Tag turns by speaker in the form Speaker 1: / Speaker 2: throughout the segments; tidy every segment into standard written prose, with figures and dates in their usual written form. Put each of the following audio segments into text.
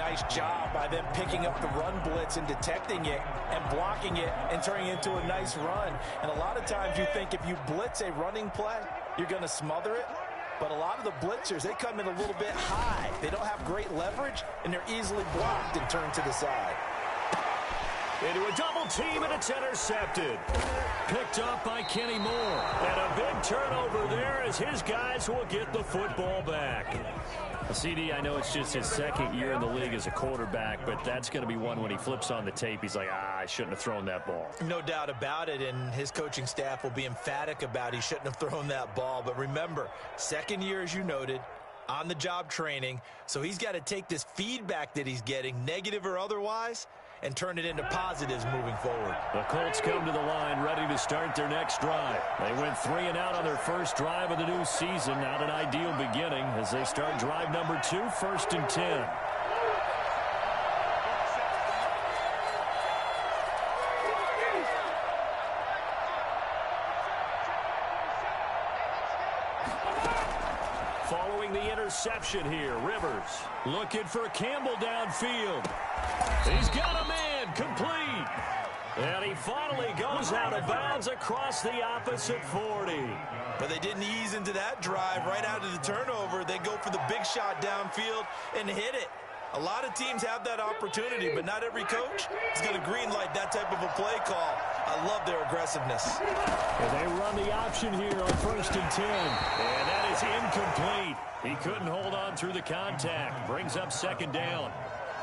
Speaker 1: nice job by them picking up the run blitz and detecting it and blocking it and turning it into a nice run. And a lot of times you think if you blitz a running play, you're going to smother it. But a lot of the blitzers, they come in a little bit high. They don't have great leverage, and they're easily blocked and turned to the side.
Speaker 2: Into a double team, and it's intercepted. Picked up by Kenny Moore. And a big turnover there as his guys will get the football back. CD, I know it's just his second year in the league as a quarterback, but that's going to be one when he flips on the tape. He's like, I shouldn't have thrown that ball.
Speaker 1: No doubt about it, and his coaching staff will be emphatic about he shouldn't have thrown that ball. But remember, second year, as you noted, on-the-job training, so he's got to take this feedback that he's getting, negative or otherwise, and turn it into positives moving forward.
Speaker 2: The Colts come to the line ready to start their next drive. They went 3 and out on their first drive of the new season. Not an ideal beginning as they start drive number 2, 1st and 10. Following the interception here, Rivers looking for Campbell downfield. He's got a man, complete. And he finally goes out of bounds across the opposite 40.
Speaker 1: But they didn't ease into that drive right out of the turnover. They go for the big shot downfield and hit it. A lot of teams have that opportunity, but not every coach is going to greenlight that type of a play call. I love their aggressiveness.
Speaker 2: And they run the option here on 1st and 10. And that is incomplete. He couldn't hold on through the contact. Brings up 2nd down.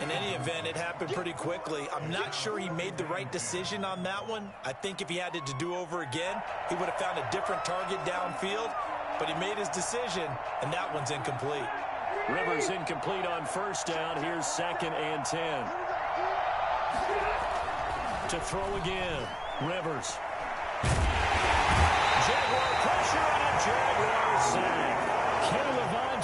Speaker 1: In any event, it happened pretty quickly. I'm not sure he made the right decision on that one. I think if he had it to do over again, he would have found a different target downfield. But he made his decision, and that one's incomplete.
Speaker 2: Rivers incomplete on 1st down. Here's 2nd and 10. To throw again. Rivers. Jaguar pressure and a Jaguar sack. Kenny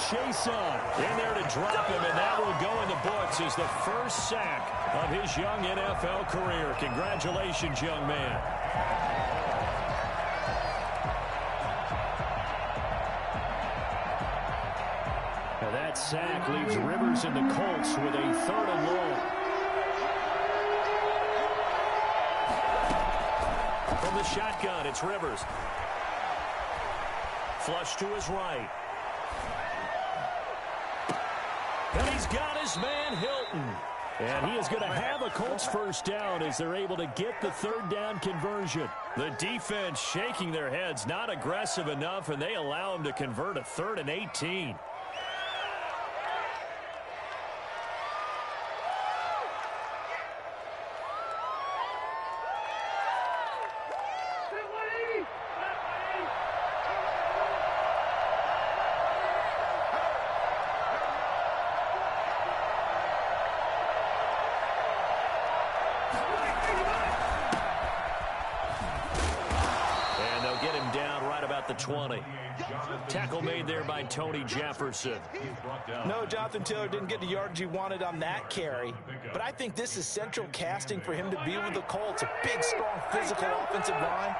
Speaker 2: Chason in there to drop him, and that will go in the books as the first sack of his young NFL career. Congratulations, young man. Now that sack leaves Rivers and the Colts with a 3rd and long. From the shotgun, it's Rivers. Flush to his right. And he's got his man, Hilton. And he is going to have a Colts first down as they're able to get the 3rd down conversion. The defense shaking their heads, not aggressive enough, and they allow him to convert a 3rd and 18. The 20. Tackle made there by Tony Jefferson.
Speaker 1: No, Jonathan Taylor didn't get the yardage he wanted on that carry, but I think this is central casting for him to be with the Colts. A big, strong, physical offensive line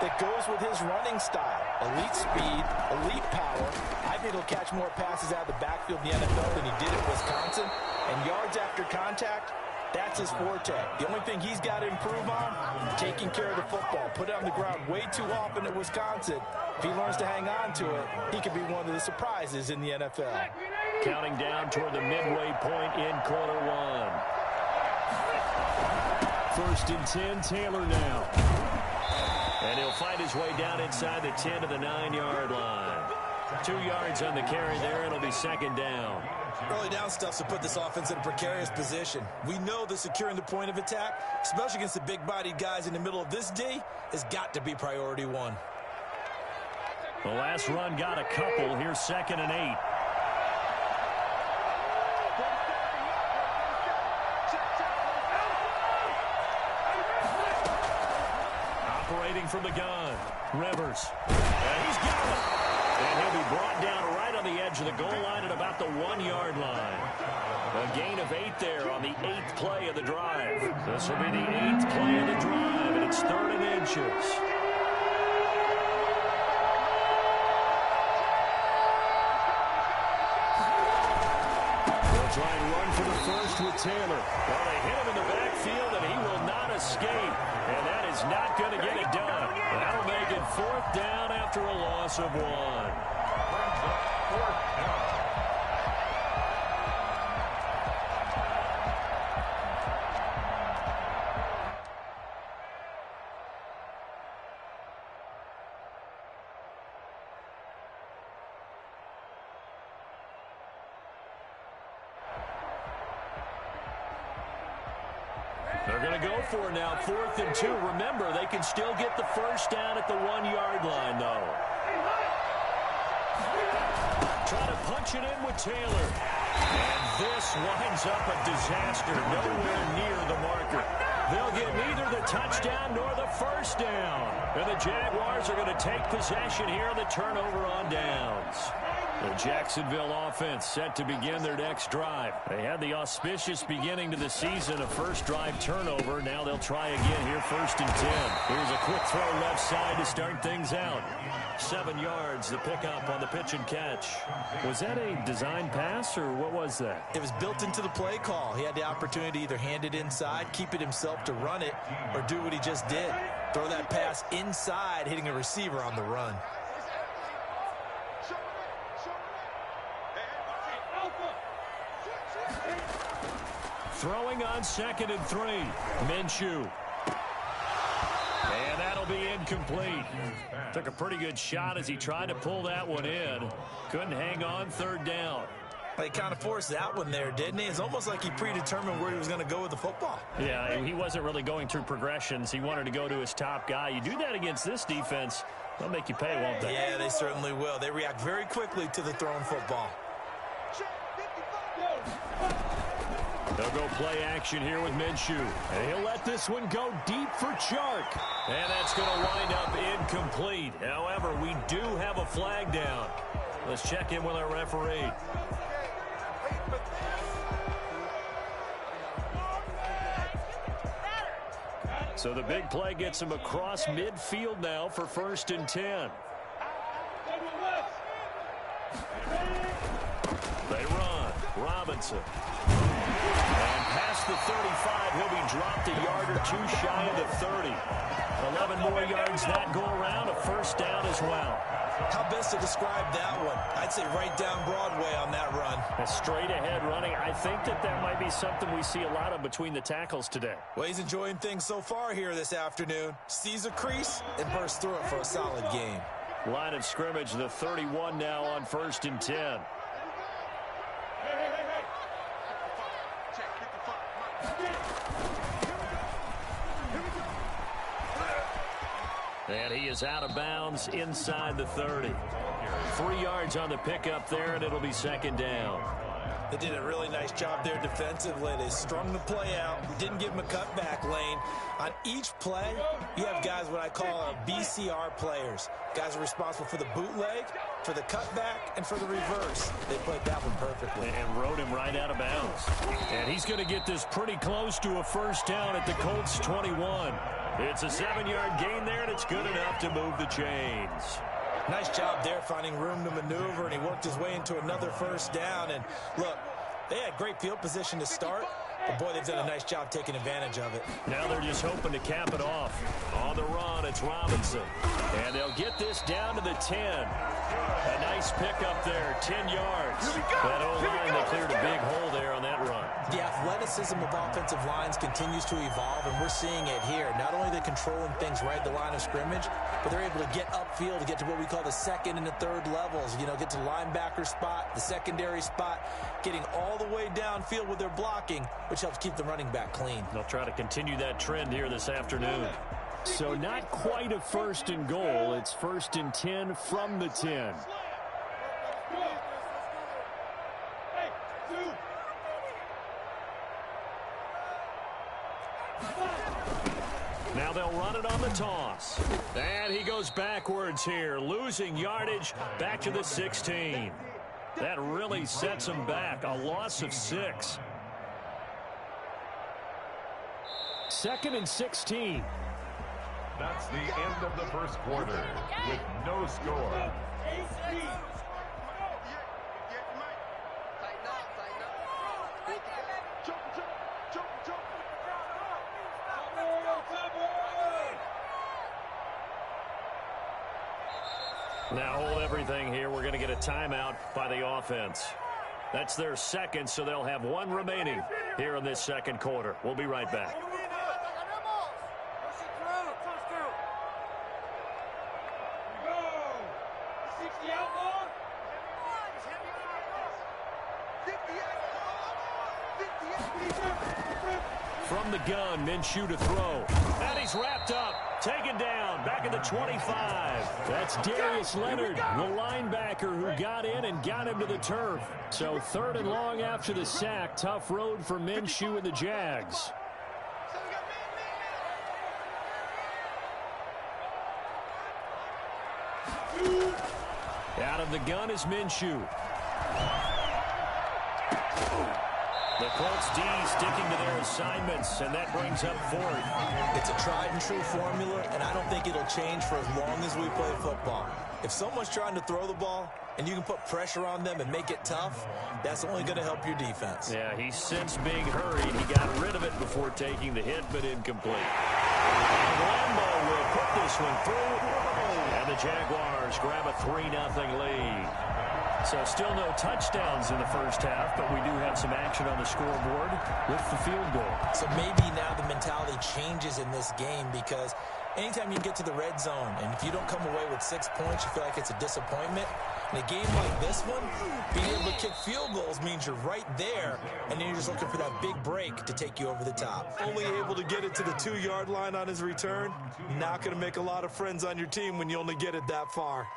Speaker 1: that goes with his running style. Elite speed, elite power. I think he'll catch more passes out of the backfield in the NFL than he did at Wisconsin. And yards after contact, that's his forte. The only thing he's got to improve on, taking care of the football. Put it on the ground way too often at Wisconsin. If he learns to hang on to it, he could be one of the surprises in the NFL.
Speaker 2: Counting down toward the midway point in quarter 1. 1st and 10, Taylor now. And he'll fight his way down inside the 10 to the 9-yard line. 2 yards on the carry there. It'll be 2nd down.
Speaker 1: Early down stuff to put this offense in a precarious position. We know that securing the point of attack, especially against the big-bodied guys in the middle of this D, has got to be priority 1.
Speaker 2: The last run got a couple. Here's 2nd and 8. Operating from the gun. Rivers. And he's got it. And he'll be brought down right on the edge of the goal line at about the 1-yard line. A gain of 8 there on the 8th play of the drive. This will be the 8th play of the drive, and it's 3rd and inches. They'll try and run for the first Pitched with Taylor. Well, they hit him in the backfield, and he will not escape. And that is not going to get it done. That'll make it 4th down after a loss of 1. They're going to go for it now, 4th and 2. Remember, they can still get the first down at the 1-yard line, though. Try to punch it in with Taylor. And this winds up a disaster, nowhere near the marker. They'll get neither the touchdown nor the first down. And the Jaguars are going to take possession here on the turnover on downs. The Jacksonville offense set to begin their next drive. They had the auspicious beginning to the season, a first drive turnover. Now they'll try again here, 1st and 10. Here's a quick throw left side to start things out. 7 yards, the pickup on the pitch and catch. Was that a design pass, or what was that?
Speaker 1: It was built into the play call. He had the opportunity to either hand it inside, keep it himself to run it, or do what he just did. Throw that pass inside, hitting a receiver on the run.
Speaker 2: Throwing on 2nd and 3. Minshew. And that'll be incomplete. Took a pretty good shot as he tried to pull that one in. Couldn't hang on, 3rd down.
Speaker 1: He kind of forced that one there, didn't he? It's almost like he predetermined where he was going to go with the football.
Speaker 2: Yeah, he wasn't really going through progressions. He wanted to go to his top guy. You do that against this defense, they'll make you pay, won't they?
Speaker 1: Yeah, they certainly will. They react very quickly to the thrown football.
Speaker 2: They'll go play action here with Minshew. And he'll let this one go deep for Chark. And that's going to wind up incomplete. However, we do have a flag down. Let's check in with our referee. So the big play gets him across midfield now for 1st and 10. They run. Robinson. And past the 35, he'll be dropped a yard or 2 shy of the 30. 11 more yards that go around, a first down as well.
Speaker 1: How best to describe that one? I'd say right down Broadway on that run.
Speaker 2: A straight ahead running. I think that might be something we see a lot of between the tackles today.
Speaker 1: Well, he's enjoying things so far here this afternoon. Sees a crease and bursts through it for a solid game.
Speaker 2: Line of scrimmage, the 31 now on 1st and 10. And he is out of bounds inside the 30. 3 yards on the pickup there, and it'll be 2nd down.
Speaker 1: They did a really nice job there defensively. They strung the play out, didn't give him a cutback lane. On each play, you have guys what I call BCR players. Guys are responsible for the bootleg, for the cutback, and for the reverse. They played that one perfectly.
Speaker 2: And rode him right out of bounds. And he's going to get this pretty close to a first down at the Colts 21. It's a 7-yard gain there, and it's good enough to move the chains.
Speaker 1: Nice job there finding room to maneuver, and he worked his way into another first down. And look, they had great field position to start, but boy, they've done a nice job taking advantage of it.
Speaker 2: Now they're just hoping to cap it off. On the run, it's Robinson. And they'll get this down to the 10. A nice pickup there, 10 yards. That O-line, they cleared a big hole there on that run.
Speaker 1: The athleticism of offensive lines continues to evolve, and we're seeing it here. Not only are they controlling things right at the line of scrimmage, but they're able to get upfield to get to what we call the 2nd and the 3rd levels. You know, get to the linebacker spot, the secondary spot, getting all the way downfield with their blocking, which helps keep the running back clean.
Speaker 2: They'll try to continue that trend here this afternoon. So not quite a 1st and goal. It's 1st and 10 from the 10. Now they'll run it on the toss. And he goes backwards here, losing yardage back to the 16. That really sets him back, a loss of 6. 2nd and 16.
Speaker 3: That's the end of the first quarter with no score.
Speaker 2: Now hold everything here. We're going to get a timeout by the offense. That's their second, so they'll have one remaining here in this second quarter. We'll be right back. From the gun, Minshew to throw. And he's wrapped up. Taken down. Back at the 25. That's Darius Leonard, the linebacker who got in and got him to the turf. So 3rd and long after the sack. Tough road for Minshew and the Jags. Out of the gun is Minshew. The Colts D sticking to their assignments, and that brings up 4th.
Speaker 1: It's a tried-and-true formula, and I don't think it'll change for as long as we play football. If someone's trying to throw the ball and you can put pressure on them and make it tough, that's only going to help your defense.
Speaker 2: Yeah, he's since being hurried. He got rid of it before taking the hit, but incomplete. And Lambo will put this one through, and the Jaguars grab a 3-0 lead. So still no touchdowns in the first half, but we do have some action on the scoreboard with the field goal. So maybe now the mentality changes in this game, because anytime you get to the red zone and if you don't come away with 6 points, you feel like it's a disappointment. In a game like this one, being able to kick field goals means you're right there, and then you're just looking for that big break to take you over the top.
Speaker 4: Only able to get it to the 2-yard line on his return. Not going to make a lot of friends on your team when you only get it that far.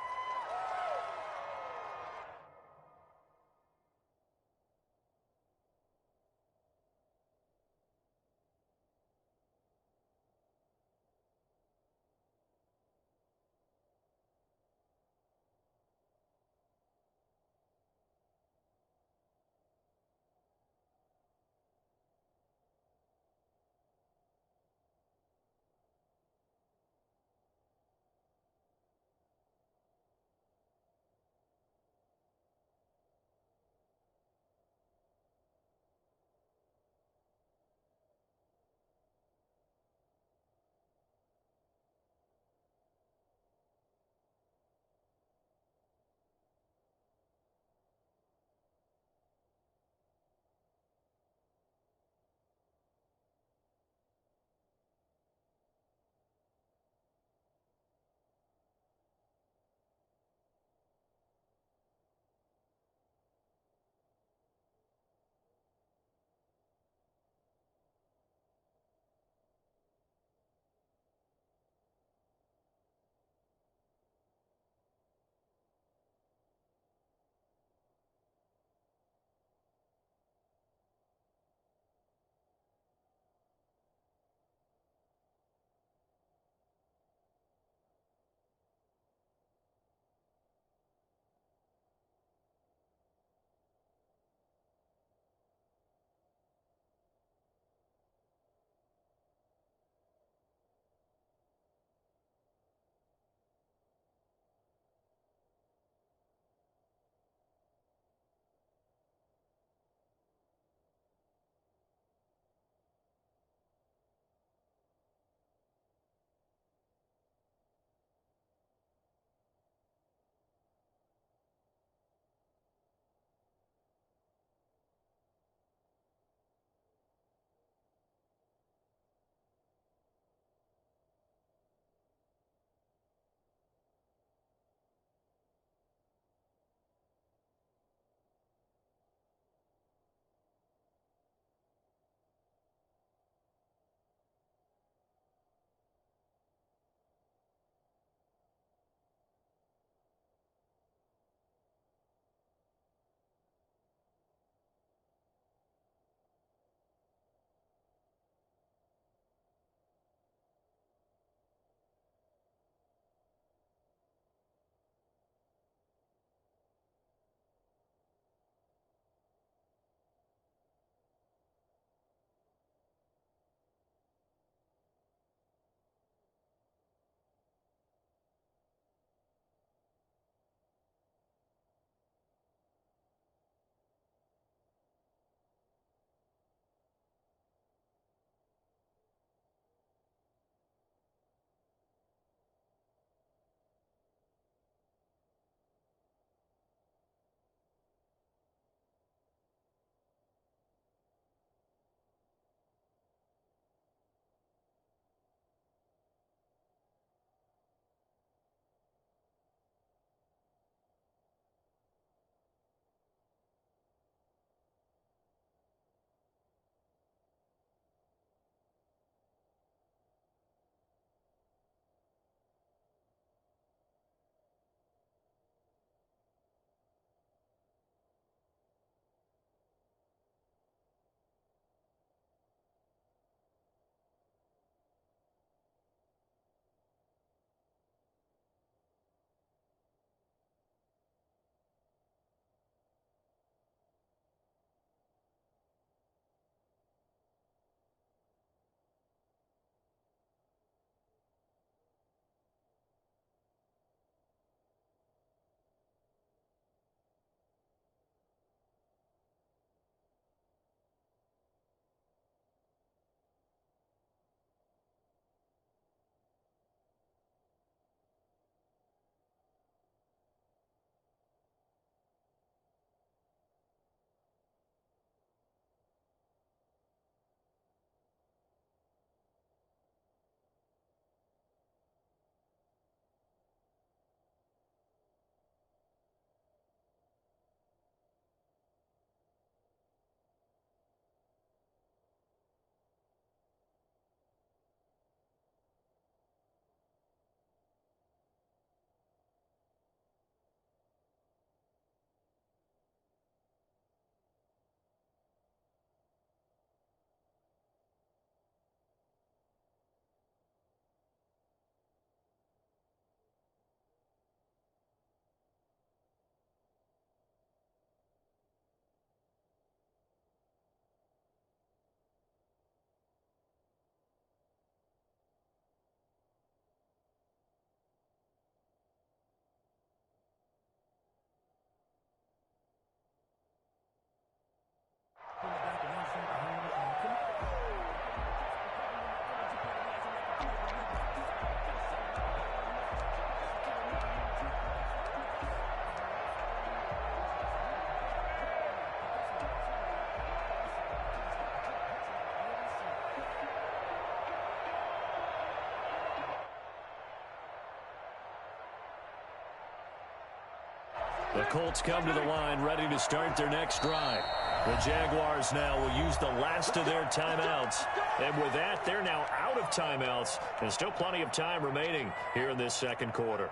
Speaker 2: The Colts come to the line ready to start their next drive. The Jaguars now will use the last of their timeouts. And with that, they're now out of timeouts. And still plenty of time remaining here in this second quarter.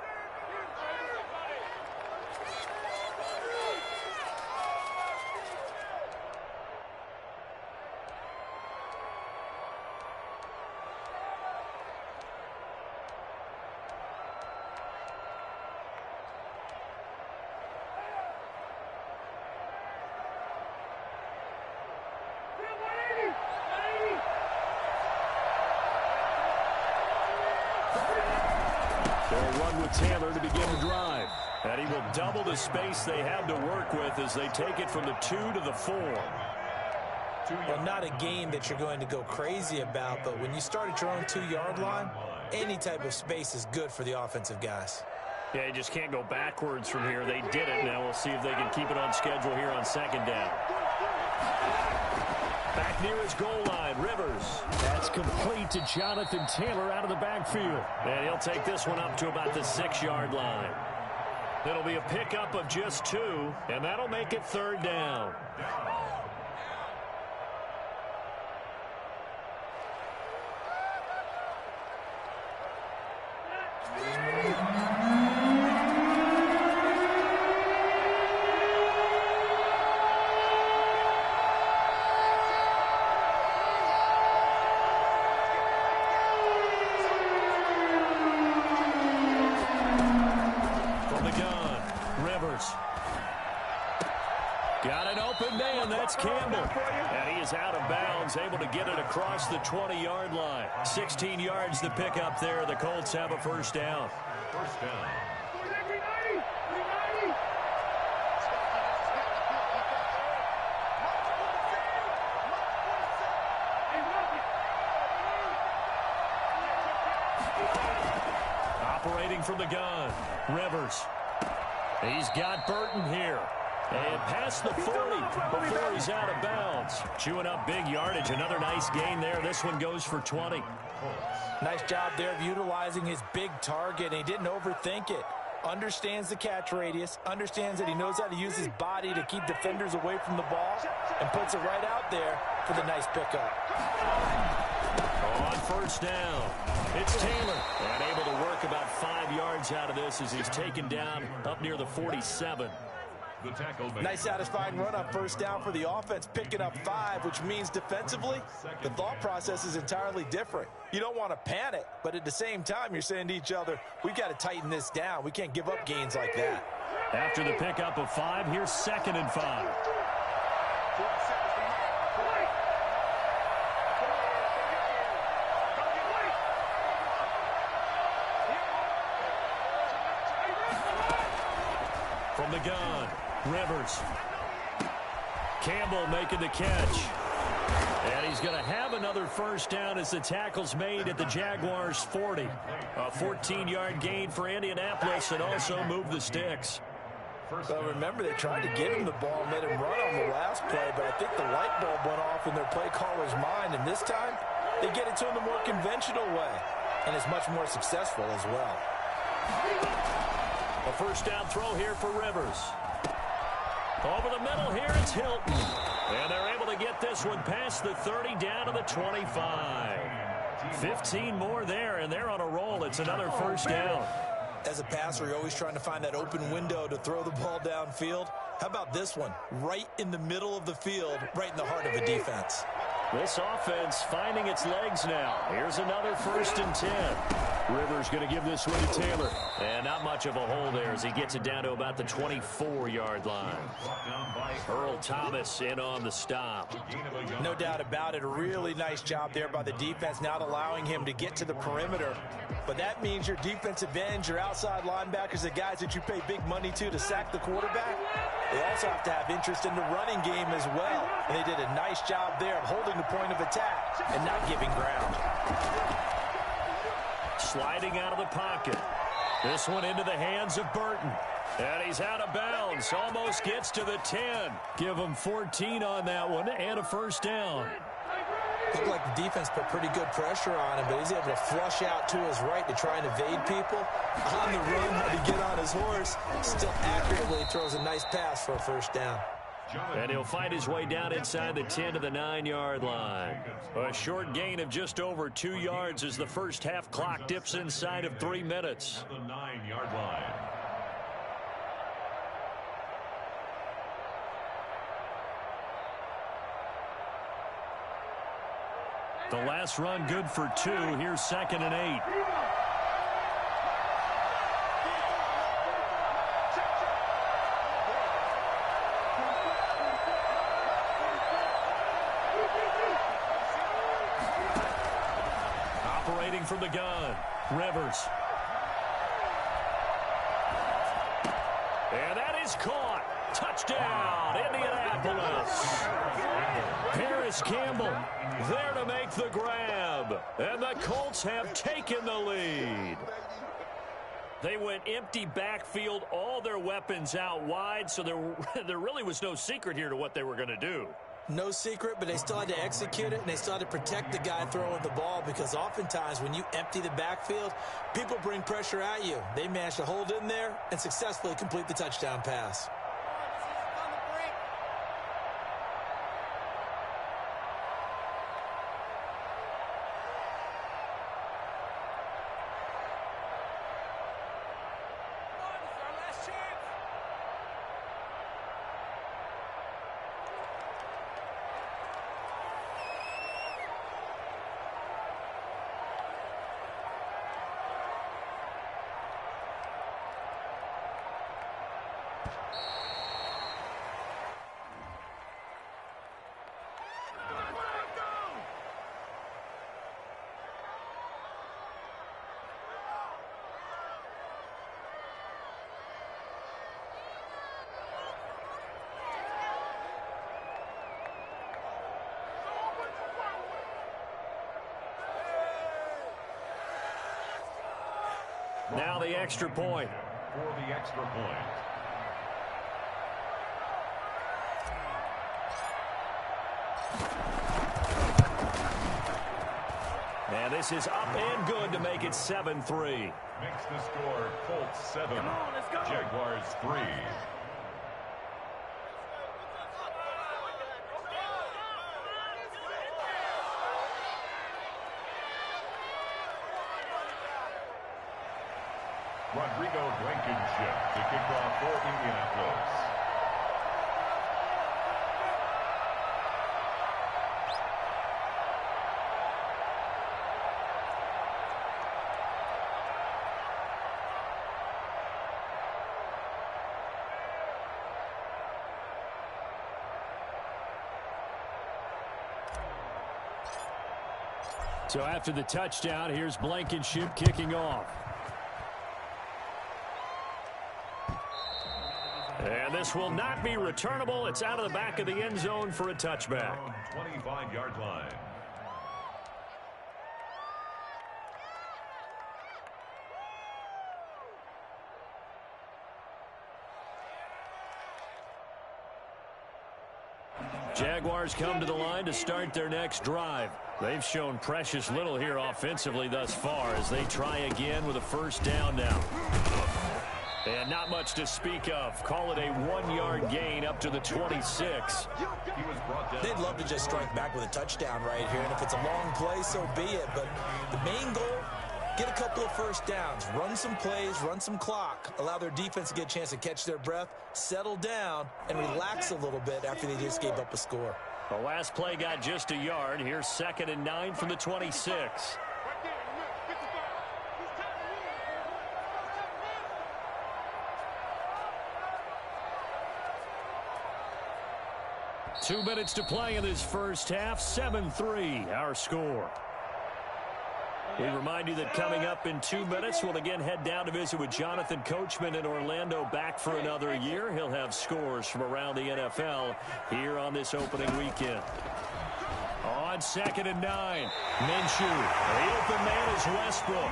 Speaker 2: They'll run with Taylor to begin the drive. And he will double the space they have to work with as they take it from the 2 to the 4.
Speaker 1: Well, not a game that you're going to go crazy about, but when you start at your own 2-yard line, any type of space is good for the offensive guys.
Speaker 2: Yeah, you just can't go backwards from here. They did it. Now we'll see if they can keep it on schedule here on second down. Back near his goal line, Rivers. That's complete to Jonathan Taylor out of the backfield. And he'll take this one up to about the 6-yard line. It'll be a pickup of just 2, and that'll make it third down. Got an open man, that's Campbell. And he is out of bounds, able to get it across the 20-yard line. 16 yards to pick up there. The Colts have a first down.
Speaker 3: First down.
Speaker 2: Operating from the gun, Rivers. He's got Burton here. And past the 40 before he's out of bounds. Chewing up big yardage. Another nice gain there. This one goes for 20.
Speaker 1: Nice job there of utilizing his big target. He didn't overthink it. Understands the catch radius. Understands that he knows how to use his body to keep defenders away from the ball. And puts it right out there for the nice pickup.
Speaker 2: On first down, it's Taylor. And able to work about 5 yards out of this as he's taken down up near the 47.
Speaker 1: Nice satisfying run on first down for the offense, picking up 5, which means defensively, the thought process is entirely different. You don't want to panic, but at the same time, you're saying to each other, we've got to tighten this down. We can't give up gains like that.
Speaker 2: After the pickup of 5, here's 2nd and 5. From the gun, Rivers. Campbell making the catch. And he's going to have another first down as the tackle's made at the Jaguars' 40. A 14-yard gain for Indianapolis and also move the sticks.
Speaker 1: Well, remember, they tried to give him the ball and let him run on the last play, but I think the light bulb went off in their play caller's mind, and this time they get it to him the more conventional way, and it's much more successful as well.
Speaker 2: A first down throw here for Rivers. Over the middle here, it's Hilton. And they're able to get this one past the 30 down to the 25. 15 more there, and they're on a roll. It's another first down.
Speaker 1: As a passer, you're always trying to find that open window to throw the ball downfield. How about this one? Right in the middle of the field, right in the heart of a defense.
Speaker 2: This offense finding its legs now. Here's another 1st and 10. Rivers going to give this one to Taylor. And not much of a hole there as he gets it down to about the 24-yard line. Earl Thomas in on the stop.
Speaker 1: No doubt about it. A really nice job there by the defense, not allowing him to get to the perimeter. But that means your defensive ends, your outside linebackers, the guys that you pay big money to sack the quarterback, they also have to have interest in the running game as well. And they did a nice job there of holding the point of attack and not giving ground.
Speaker 2: Sliding out of the pocket. This one into the hands of Burton. And he's out of bounds. Almost gets to the 10. Give him 14 on that one and a first down.
Speaker 1: Looked like the defense put pretty good pressure on him, but he's able to flush out to his right to try and evade people. On the run, had to
Speaker 4: get on his horse, still accurately throws a nice pass for a first down.
Speaker 2: And he'll fight his way down inside the 10 to the 9-yard line. A short gain of just over 2 yards as the first half clock dips inside of 3 minutes.
Speaker 3: At the 9-yard line.
Speaker 2: The last run good for 2. Here's 2nd and 8. Operating from the gun, Rivers. And that is caught. Touchdown, Indianapolis. Paris Campbell there to make the grab. And the Colts have taken the lead. They went empty backfield, all their weapons out wide, so there really was no secret here to what they were going to do.
Speaker 4: No secret, but they still had to execute it, and they still had to protect the guy throwing the ball, because oftentimes when you empty the backfield, people bring pressure at you. They managed to hold in there and successfully complete the touchdown pass.
Speaker 2: Now the extra point.
Speaker 3: For the extra point.
Speaker 2: And this is up and good to make it 7-3.
Speaker 3: Makes the score Colts 7, Jaguars 3. Rodrigo Blankenship to kick off for Indianapolis.
Speaker 2: So after the touchdown, here's Blankenship kicking off. And this will not be returnable. It's out of the back of the end zone for a touchback.
Speaker 3: 25-yard line.
Speaker 2: Jaguars come to the line to start their next drive. They've shown precious little here offensively thus far as they try again with a first down now. And not much to speak of. Call it a 1-yard gain up to the 26.
Speaker 4: They'd love to just strike back with a touchdown right here, and if it's a long play, so be it. But the main goal, get a couple of first downs, run some plays, run some clock, allow their defense to get a chance to catch their breath, settle down, and relax a little bit after they just gave up a score.
Speaker 2: The last play got just a yard. Here's 2nd and 9 from the 26. 2 minutes to play in this first half. 7-3, our score. We remind you that coming up in 2 minutes, we'll again head down to visit with Jonathan Coachman in Orlando, back for another year. He'll have scores from around the NFL here on this opening weekend. On 2nd and 9, Minshew. The open man is Westbrook.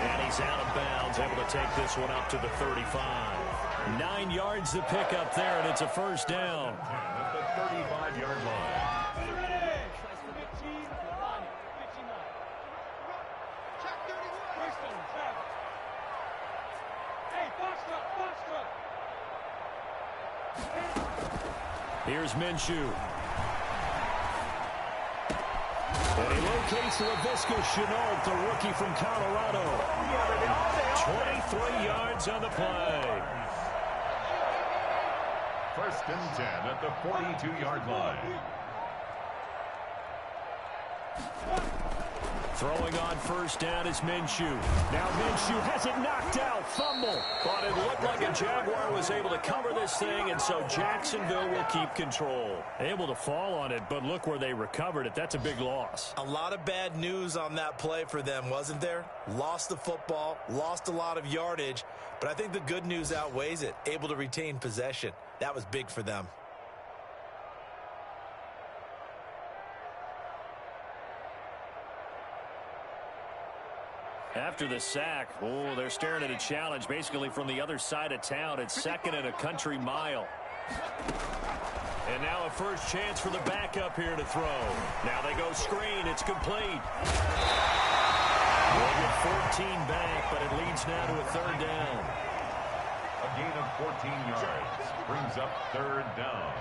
Speaker 2: And he's out of bounds, able to take this one up to the 35. 9 yards to pick up there, and it's a first down.
Speaker 3: At the 35-yard line.
Speaker 2: Here's Minshew. And he locates LaVisca Chenault, the rookie from Colorado. 23 yards on the play.
Speaker 3: 1st and 10 at the 42-yard line.
Speaker 2: Throwing on 1st down is Minshew. Now Minshew has it knocked out. Fumble. But it looked like a Jaguar was able to cover this thing, and so Jacksonville will keep control. Able to fall on it, but look where they recovered it. That's a big loss.
Speaker 4: A lot of bad news on that play for them, wasn't there? Lost the football, lost a lot of yardage, but I think the good news outweighs it. Able to retain possession. That was big for them.
Speaker 2: After the sack, they're staring at a challenge basically from the other side of town. It's 2nd and a country mile. And now a first chance for the backup here to throw. Now they go screen. It's complete. We'll get 14 back, but it leads now to a 3rd down.
Speaker 3: A gain of 14 yards brings up 3rd down.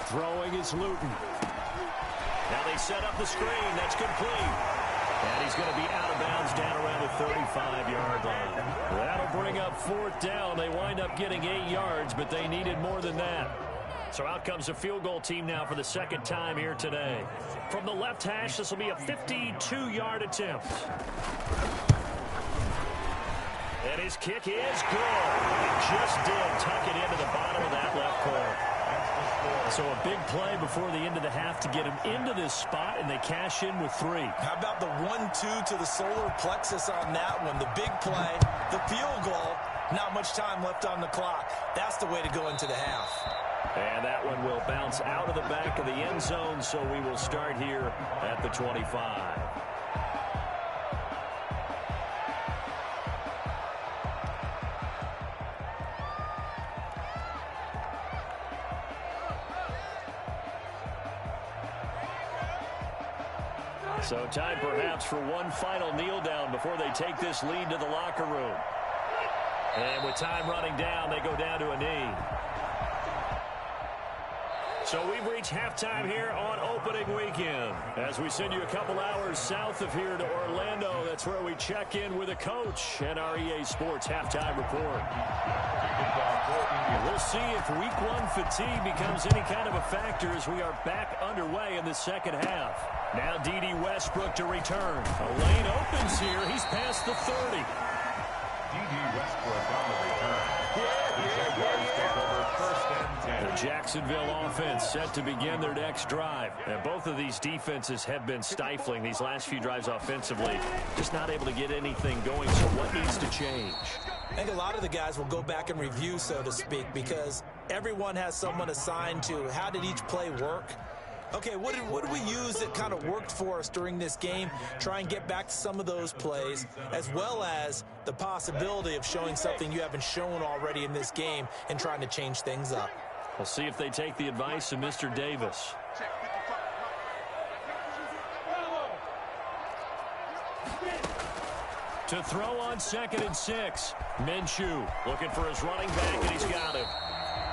Speaker 2: Throwing is Luton. Now they set up the screen. That's complete. And he's going to be out of bounds down around the 35-yard line. That'll bring up 4th down. They wind up getting 8 yards, but they needed more than that. So out comes a field goal team now for the 2nd time here today. From the left hash, this will be a 52-yard attempt. And his kick is good. He just did tuck it into the bottom of that left corner. So a big play before the end of the half to get him into this spot, and they cash in with 3.
Speaker 4: How about the 1-2 to the solar plexus on that one? The big play, the field goal, not much time left on the clock. That's the way to go into the half.
Speaker 2: And that one will bounce out of the back of the end zone, so we will start here at the 25. So time perhaps for one final kneel down before they take this lead to the locker room. And with time running down, they go down to a knee. So we've reached halftime here on opening weekend. As we send you a couple hours south of here to Orlando, that's where we check in with a coach and our EA Sports halftime report. We'll see if week 1 fatigue becomes any kind of a factor as we are back underway in the 2nd half. Now D.D. Westbrook to return. A lane opens here. He's past the 30.
Speaker 3: D.D. Westbrook on the return. The Jaguars take over 1st and 10.
Speaker 2: The Jacksonville offense set to begin their next drive. And both of these defenses have been stifling these last few drives offensively. Just not able to get anything going. So what needs to change?
Speaker 4: I think a lot of the guys will go back and review, so to speak, because everyone has someone assigned to how did each play work. Okay, what did we use that kind of worked for us during this game? Try and get back to some of those plays, as well as the possibility of showing something you haven't shown already in this game and trying to change things up.
Speaker 2: We'll see if they take the advice of Mr. Davis. To throw on 2nd and 6. Minshew looking for his running back, and he's got him.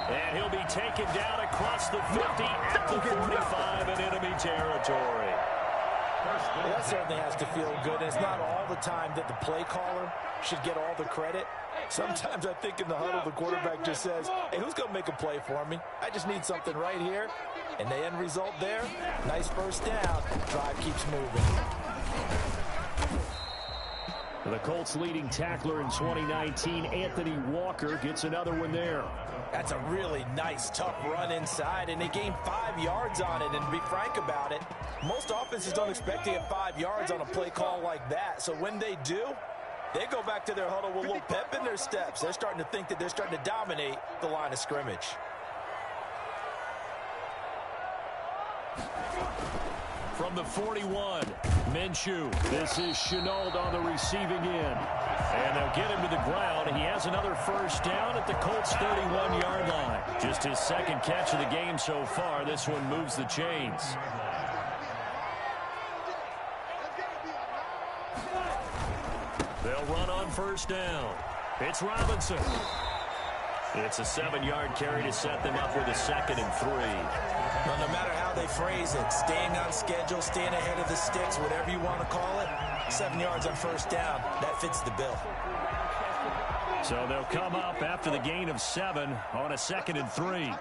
Speaker 2: And he'll be taken down across the 50 at the 45 in enemy territory.
Speaker 1: Well, that certainly has to feel good. It's not all the time that the play caller should get all the credit. Sometimes I think in the huddle, the quarterback just says, hey, who's going to make a play for me? I just need something right here. And the end result there, nice 1st down. Drive keeps moving.
Speaker 2: The Colts leading tackler in 2019, Anthony Walker, gets another one there.
Speaker 1: That's a really nice, tough run inside, and they gained 5 yards on it. And to be frank about it, most offenses don't expect to get 5 yards on a play call like that. So when they do, they go back to their huddle with a little pep in their steps. They're starting to think that they're starting to dominate the line of scrimmage.
Speaker 2: From the 41, Minshew. This is Chenault on the receiving end. And they'll get him to the ground. He has another 1st down at the Colts' 31-yard line. Just his 2nd catch of the game so far. This one moves the chains. They'll run on first down. It's Robinson. It's a 7-yard carry to set them up with a 2nd and 3.
Speaker 4: Well, no matter how they phrase it, staying on schedule, staying ahead of the sticks, whatever you want to call it, 7 yards on first down, that fits the bill.
Speaker 2: So they'll come up after the gain of 7 on a 2nd and 3.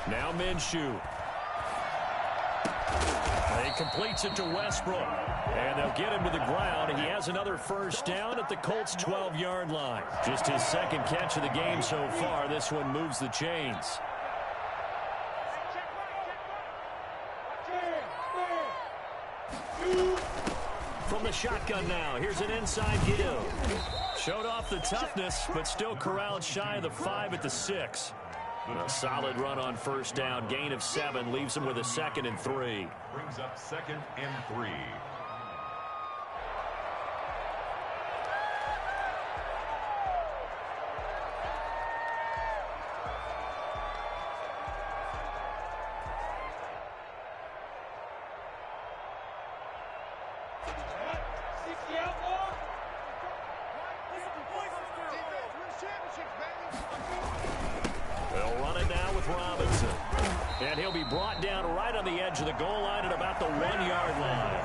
Speaker 2: Now Minshew. He completes it to Westbrook. And they'll get him to the ground. He has another first down at the Colts' 12-yard line. Just his 2nd catch of the game so far. This one moves the chains. From the shotgun now, here's an inside give. Showed off the toughness, but still corralled shy of the 5 at the 6. A solid run on first down. Gain of 7 leaves him with a 2nd and 3.
Speaker 3: Brings up 2nd and 3.
Speaker 2: They'll run it now with Robinson. And he'll be brought down right on the edge of the goal line at about the 1-yard line.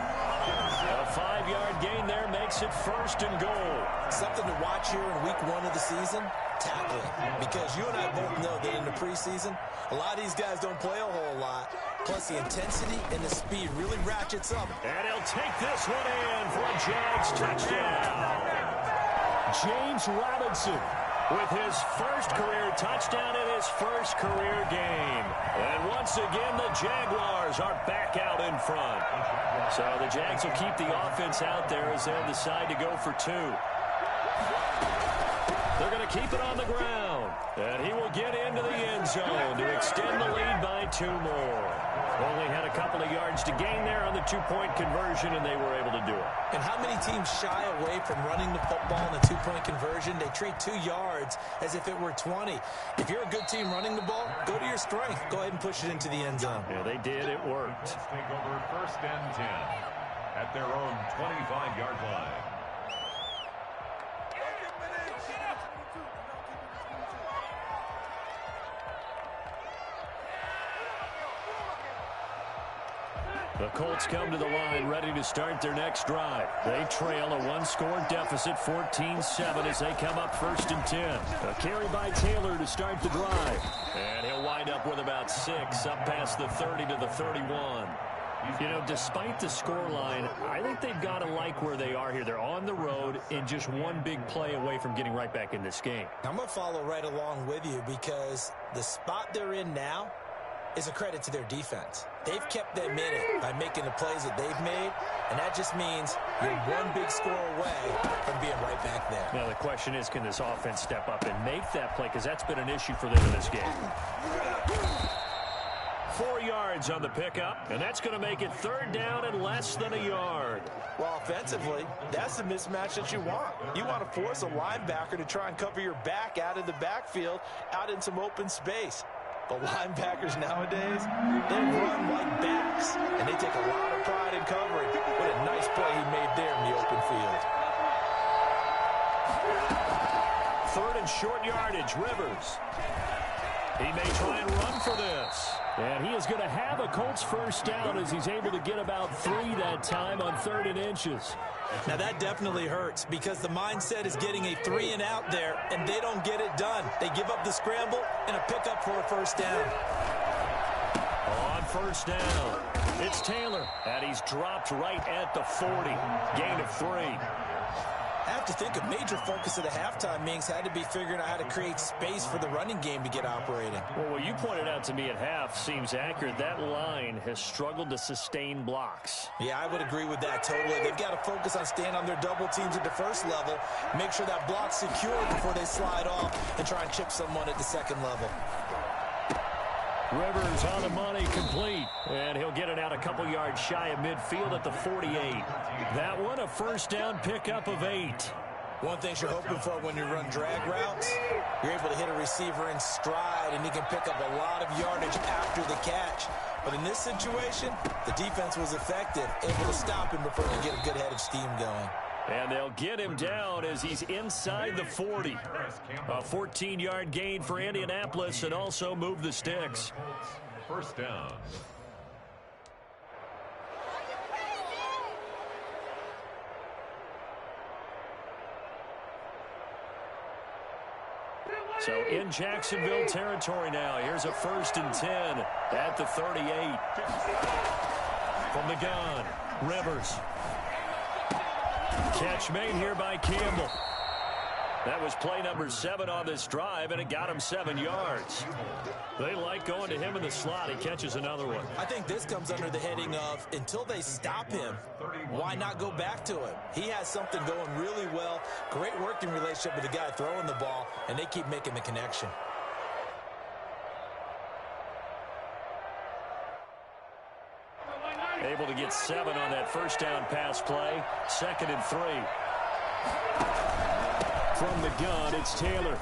Speaker 2: A 5-yard gain there makes it 1st and goal.
Speaker 4: Something to watch here in week 1 of the season, tackling. Because you and I both know that in the preseason, a lot of these guys don't play a whole lot. Plus the intensity and the speed really ratchets up.
Speaker 2: And he'll take this one in for a Jags touchdown. James Robinson with his first career touchdown in his first career game. And once again, the Jaguars are back out in front. So the Jags will keep the offense out there as they'll decide to go for 2. They're going to keep it on the ground. And he will get into the end zone to extend the lead by 2 more. Only had a couple of yards to gain there on the 2-point conversion, and they were able to do it.
Speaker 4: And how many teams shy away from running the football in the 2-point conversion? They treat 2 yards as if it were 20. If you're a good team running the ball, go to your strength. Go ahead and push it into the end zone.
Speaker 2: Yeah, they did. It worked.
Speaker 3: Let's take over 1st and 10 at their own 25-yard line.
Speaker 2: The Colts come to the line ready to start their next drive. They trail a 1-score deficit, 14-7, as they come up 1st and 10. A carry by Taylor to start the drive. And he'll wind up with about 6 up past the 30 to the 31. You know, despite the scoreline, I think they've got to like where they are here. They're on the road and just one big play away from getting right back in this game.
Speaker 4: I'm going to follow right along with you because the spot they're in now is a credit to their defense. They've kept them in it by making the plays that they've made, and that just means you're one big score away from being right back there.
Speaker 2: Now, the question is, can this offense step up and make that play? Because that's been an issue for them in this game. 4 yards on the pickup, and that's going to make it 3rd down and less than a yard.
Speaker 1: Well, offensively, that's the mismatch that you want. You want to force a linebacker to try and cover your back out of the backfield, out in some open space. But linebackers nowadays, they run like backs, and they take a lot of pride in covering. What a nice play he made there in the open field.
Speaker 2: 3rd and short yardage, Rivers. He may try and run for this. And he is going to have a Colts first down as he's able to get about 3 that time on 3rd and inches.
Speaker 4: Now that definitely hurts because the mindset is getting a 3 and out there, and they don't get it done. They give up the scramble and a pickup for a first down.
Speaker 2: On first down, it's Taylor, and he's dropped right at the 40. Gain of 3.
Speaker 4: I have to think a major focus of the halftime meetings had to be figuring out how to create space for the running game to get operating.
Speaker 2: Well, what you pointed out to me at half seems accurate. That line has struggled to sustain blocks.
Speaker 4: Yeah, I would agree with that totally. They've got to focus on staying on their double teams at the first level, make sure that block's secure before they slide off and try and chip someone at the second level.
Speaker 2: Rivers on the money, complete. And he'll get it out a couple yards shy of midfield at the 48. That one, a first down pickup of 8.
Speaker 4: One thing you're hoping for when you run drag routes, you're able to hit a receiver in stride, and he can pick up a lot of yardage after the catch. But in this situation, the defense was effective, able to stop him before he could get a good head of steam going.
Speaker 2: And they'll get him down as he's inside the 40. A 14-yard gain for Indianapolis and also move the sticks.
Speaker 3: First down.
Speaker 2: So in Jacksonville territory now. Here's a 1st and 10 at the 38. From the gun, Rivers. Catch made here by Campbell. That was play number 7 on this drive, and it got him 7 yards. They like going to him in the slot. He catches another one.
Speaker 4: I think this comes under the heading of, until they stop him, why not go back to it? He has something going really well. Great working relationship with the guy throwing the ball, and they keep making the connection.
Speaker 2: Able to get 7 on that first down pass play. 2nd and 3. From the gun, it's Taylor.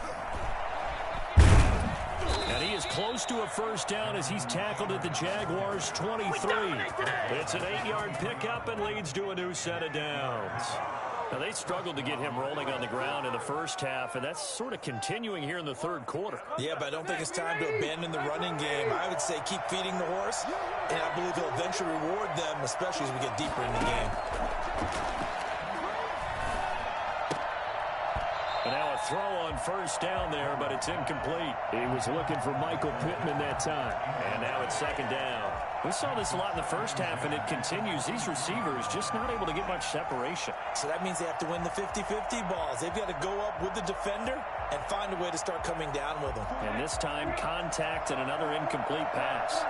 Speaker 2: And he is close to a first down as he's tackled at the Jaguars' 23. It's an 8-yard pickup and leads to a new set of downs. Now, they struggled to get him rolling on the ground in the first half, and that's sort of continuing here in the third quarter.
Speaker 4: Yeah, but I don't think it's time to abandon the running game. I would say keep feeding the horse, and I believe he'll eventually reward them, especially as we get deeper in the game.
Speaker 2: And now a throw on first down there, but it's incomplete. He was looking for Michael Pittman that time. And now it's 2nd down. We saw this a lot in the first half, and it continues. These receivers just not able to get much separation.
Speaker 4: So that means they have to win the 50-50 balls. They've got to go up with the defender and find a way to start coming down with them.
Speaker 2: And this time, contact and another incomplete pass.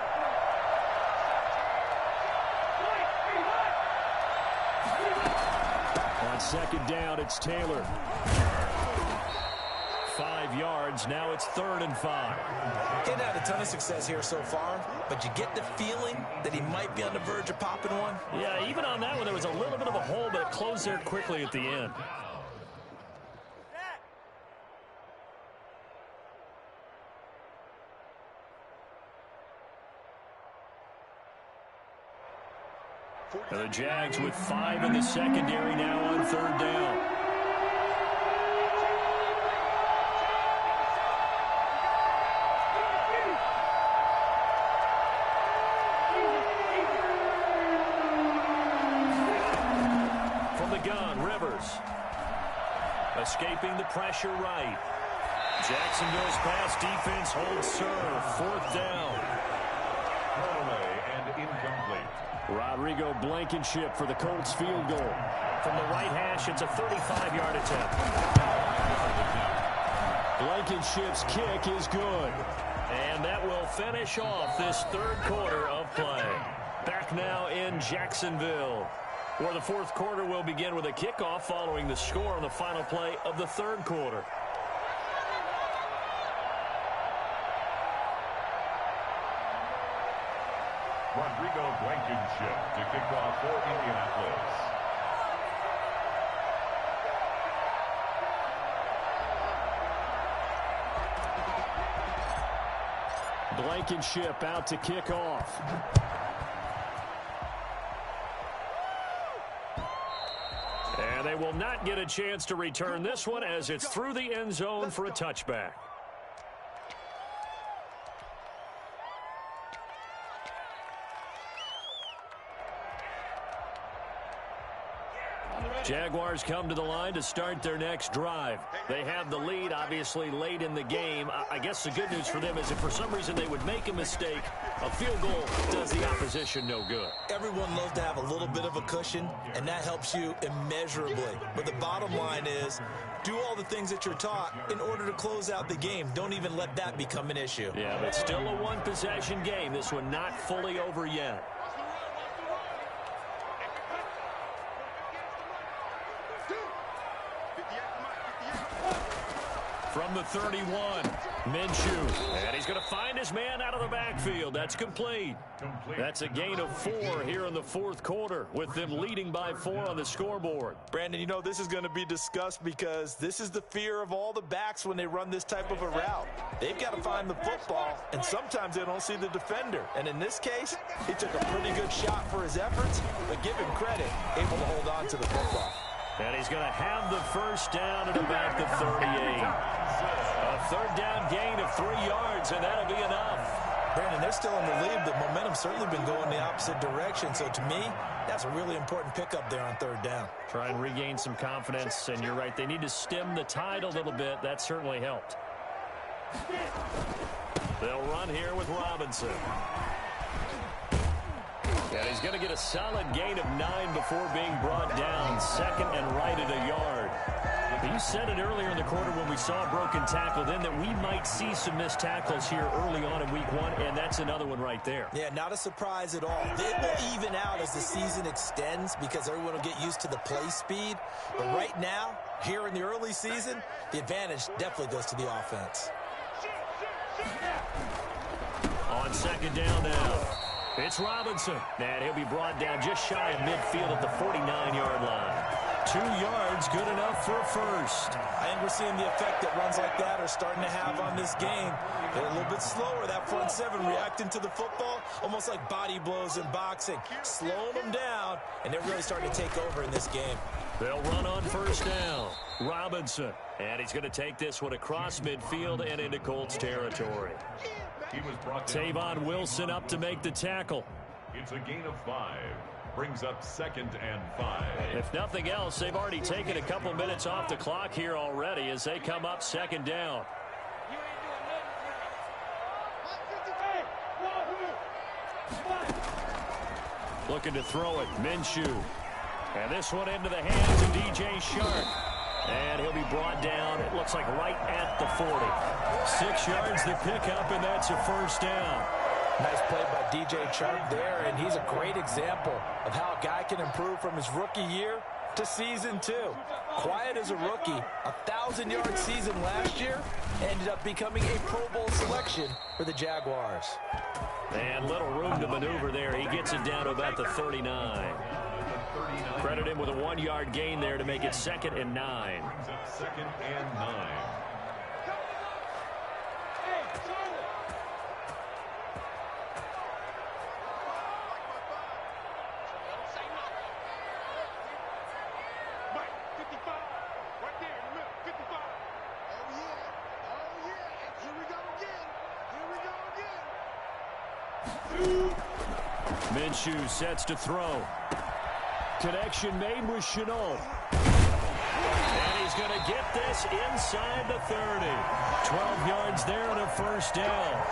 Speaker 2: On 2nd down, it's Taylor. 5 yards. Now it's 3rd and 5.
Speaker 4: He's had a ton of success here so far, but you get the feeling that he might be on the verge of popping one.
Speaker 2: Yeah, even on that one, there was a little bit of a hole, but it closed there quickly at the end. And the Jags with 5 in the secondary now on 3rd down. Escaping the pressure right. Jacksonville's pass defense holds serve. 4th down.
Speaker 3: Throwaway and incomplete.
Speaker 2: Rodrigo Blankenship for the Colts field goal. From the right hash, it's a 35-yard attempt. Blankenship's kick is good. And that will finish off this third quarter of play. Back now in Jacksonville, where the fourth quarter will begin with a kickoff following the score on the final play of the third quarter.
Speaker 3: Rodrigo Blankenship to kick off for Indianapolis.
Speaker 2: Blankenship out to kick off. And they will not get a chance to return this one as it's through the end zone for a touchback. Jaguars come to the line to start their next drive. They have the lead, obviously, late in the game. I guess the good news for them is if for some reason they would make a mistake, a field goal does the opposition no good.
Speaker 4: Everyone loves to have a little bit of a cushion, and that helps you immeasurably. But the bottom line is, do all the things that you're taught in order to close out the game. Don't even let that become an issue.
Speaker 2: Yeah, but still a one-possession game. This one not fully over yet. from the 31. Minshew, and he's going to find his man out of the backfield. That's complete. That's a gain of 4 here in the fourth quarter, with them leading by 4 on the scoreboard.
Speaker 1: Brandon, you know this is going to be discussed because this is the fear of all the backs when they run this type of a route. They've got to find the football, and sometimes they don't see the defender. And in this case, he took a pretty good shot for his efforts, but give him credit, able to hold on to the football.
Speaker 2: And he's going to have the first down at about the 38. A third down gain of 3 yards, and that'll be enough.
Speaker 1: Brandon, they're still in the lead. The momentum's certainly been going the opposite direction. So to me, that's a really important pickup there on third down.
Speaker 2: Try and regain some confidence, and you're right. They need to stem the tide a little bit. That certainly helped. They'll run here with Robinson. And he's going to get a solid gain of 9 before being brought down. Second and right at a yard. You said it earlier in the quarter when we saw a broken tackle then that we might see some missed tackles here early on in week 1, and that's another one right there.
Speaker 1: Yeah, not a surprise at all. It will even out as the season extends because everyone will get used to the play speed. But right now, here in the early season, the advantage definitely goes to the offense.
Speaker 2: On second down now, it's Robinson. And he'll be brought down just shy of midfield at the 49-yard line. 2 yards, good enough for a first.
Speaker 1: I think we're seeing the effect that runs like that are starting to have on this game. They're a little bit slower, that front seven, reacting to the football, almost like body blows in boxing. Slowing them down, and they're really starting to take over in this game.
Speaker 2: They'll run on first down. Robinson. And he's going to take this one across midfield and into Colts territory. Tavon Wilson up to make the tackle.
Speaker 3: It's a gain of 5. Brings up 2nd and 5.
Speaker 2: If nothing else, they've already taken a couple minutes off the clock here already as they come up second down. Looking to throw it, Minshew. And this one into the hands of DJ Shark. And he'll be brought down, it looks like right at the 40. 6 yards the pickup, and that's a first down.
Speaker 1: Nice play by DJ Chark there, and he's a great example of how a guy can improve from his rookie year to season 2. Quiet as a rookie, 1,000-yard season last year, ended up becoming a Pro Bowl selection for the Jaguars.
Speaker 2: And little room to maneuver there. He gets it down to about the 39. Credit him with a 1-yard gain there to make it 2nd and 9.
Speaker 3: 2nd and 9.
Speaker 2: Minshew sets to throw. Connection made with Chenault. And he's going to get this inside the 30. 12 yards there and a first down.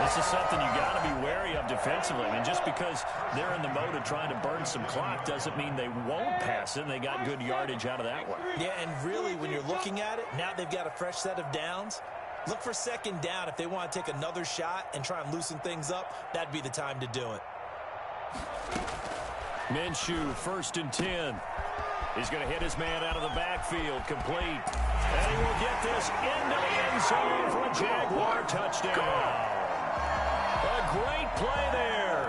Speaker 2: This is something you got to be wary of defensively. I mean, just because they're in the mode of trying to burn some clock doesn't mean they won't pass it, and they got good yardage out of that one.
Speaker 1: Yeah, and really, when you're looking at it, now they've got a fresh set of downs. Look for second down. If they want to take another shot and try and loosen things up, that'd be the time to do it.
Speaker 2: Minshew, 1st and 10. He's going to hit his man out of the backfield, complete. And he will get this into the end zone for a Jaguar touchdown. A great play there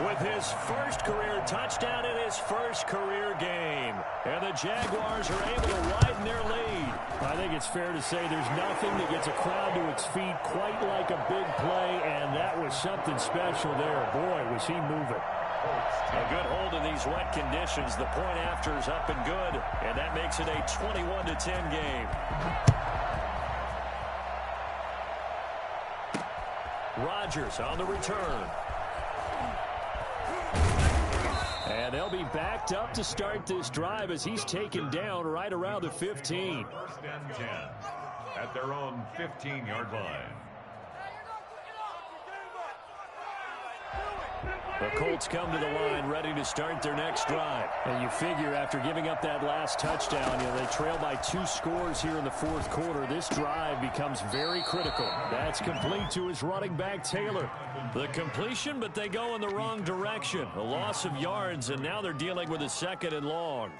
Speaker 2: with his first career touchdown in his first career game. And the Jaguars are able to widen their lead. I think it's fair to say there's nothing that gets a crowd to its feet quite like a big play, and that was something special there. Boy, was he moving. A good hold in these wet conditions. The point after is up and good, and that makes it a 21-10 game. Rodgers on the return. And they'll be backed up to start this drive as he's taken down right around the 15.
Speaker 3: 1st and 10 at their own 15-yard line.
Speaker 2: The Colts come to the line ready to start their next drive. And you figure after giving up that last touchdown, they trail by 2 scores here in the fourth quarter. This drive becomes very critical. That's complete to his running back, Taylor. The completion, but they go in the wrong direction. A loss of yards, and now they're dealing with a 2nd and long.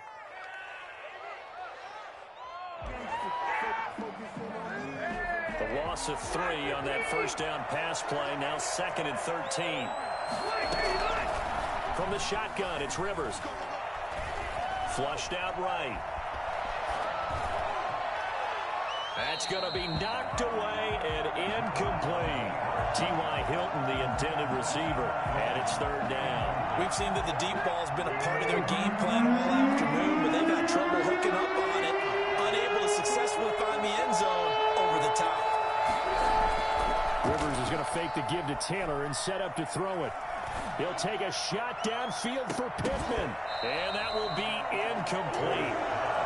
Speaker 2: loss of 3 on that first down pass play. Now 2nd and 13. From the shotgun, it's Rivers. Flushed out right. That's going to be knocked away and incomplete. T.Y. Hilton, the intended receiver, and it's 3rd down.
Speaker 4: We've seen that the deep ball's been a part of their game plan all afternoon, but they've had trouble hooking up on it, unable to successfully find the end zone over the top.
Speaker 2: Rivers is going to fake the give to Taylor and set up to throw it. He'll take a shot downfield for Pittman, and that will be incomplete.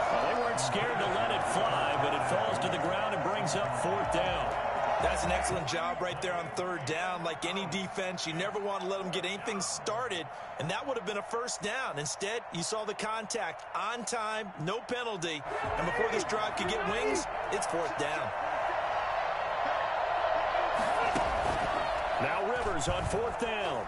Speaker 2: Well, they weren't scared to let it fly, but it falls to the ground and brings up 4th down.
Speaker 4: That's an excellent job right there on 3rd down. Like any defense, you never want to let them get anything started, and that would have been a 1st down. Instead, you saw the contact on time, no penalty, and before this drive could get wings, it's 4th down.
Speaker 2: Now Rivers on 4th down.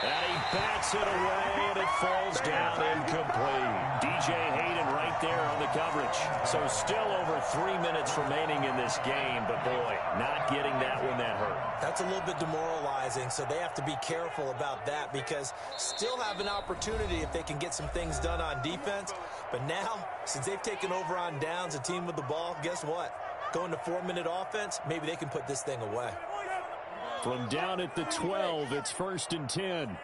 Speaker 2: And he bats it away, and it falls down incomplete. DJ Hayden right there on the coverage. So still over 3 minutes remaining in this game, but boy, not getting that one that hurt.
Speaker 4: That's a little bit demoralizing, so they have to be careful about that because still have an opportunity if they can get some things done on defense. But now, since they've taken over on downs, a team with the ball, guess what? Going to 4-minute offense, maybe they can put this thing away.
Speaker 2: From down at the 12, it's 1st and 10.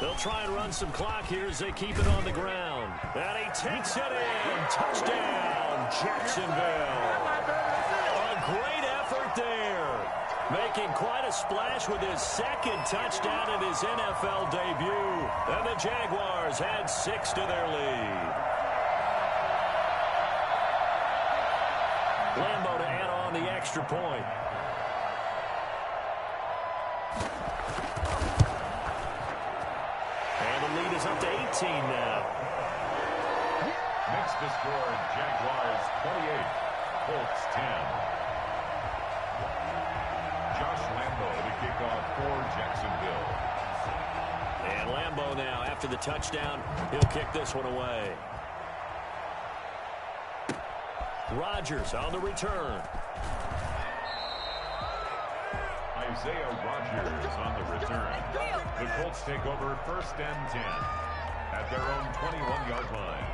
Speaker 2: They'll try and run some clock here as they keep it on the ground. And he takes it in. Touchdown, Jacksonville. A great effort there. Making quite a splash with his 2nd touchdown in his NFL debut. And the Jaguars add 6 to their lead. Lambo to add on the extra point. And the lead is up to 18 now.
Speaker 3: Next to score, Jaguars 28, Colts 10. Josh Lambo to kick off for Jacksonville.
Speaker 2: And Lambo now, after the touchdown, he'll kick this one away. Rodgers on the return.
Speaker 3: Isaiah Rodgers on the return. The Colts take over 1st and 10 at their own 21-yard line.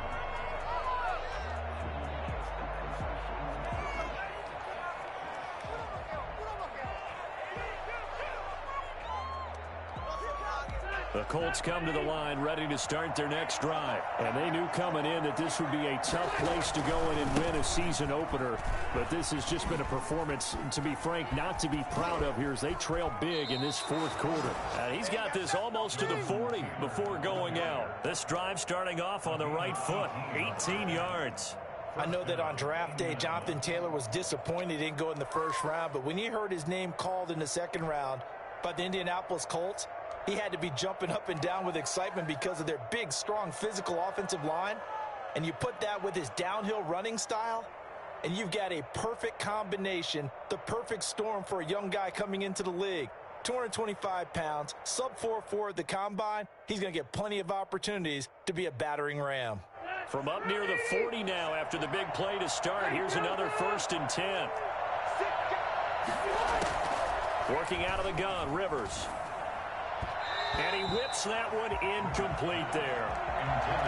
Speaker 2: The Colts come to the line ready to start their next drive. And they knew coming in that this would be a tough place to go in and win a season opener. But this has just been a performance, to be frank, not to be proud of here as they trail big in this 4th quarter. And he's got this almost to the 40 before going out. This drive starting off on the right foot, 18 yards.
Speaker 1: I know that on draft day, Jonathan Taylor was disappointed he didn't go in the 1st round. But when he heard his name called in the 2nd round by the Indianapolis Colts, he had to be jumping up and down with excitement because of their big, strong, physical offensive line. And you put that with his downhill running style, and you've got a perfect combination, the perfect storm for a young guy coming into the league. 225 pounds, sub 4.4 at the combine. He's going to get plenty of opportunities to be a battering ram.
Speaker 2: From up near the 40 now after the big play to start, here's another 1st and 10. Working out of the gun, Rivers. And he whips that one incomplete there.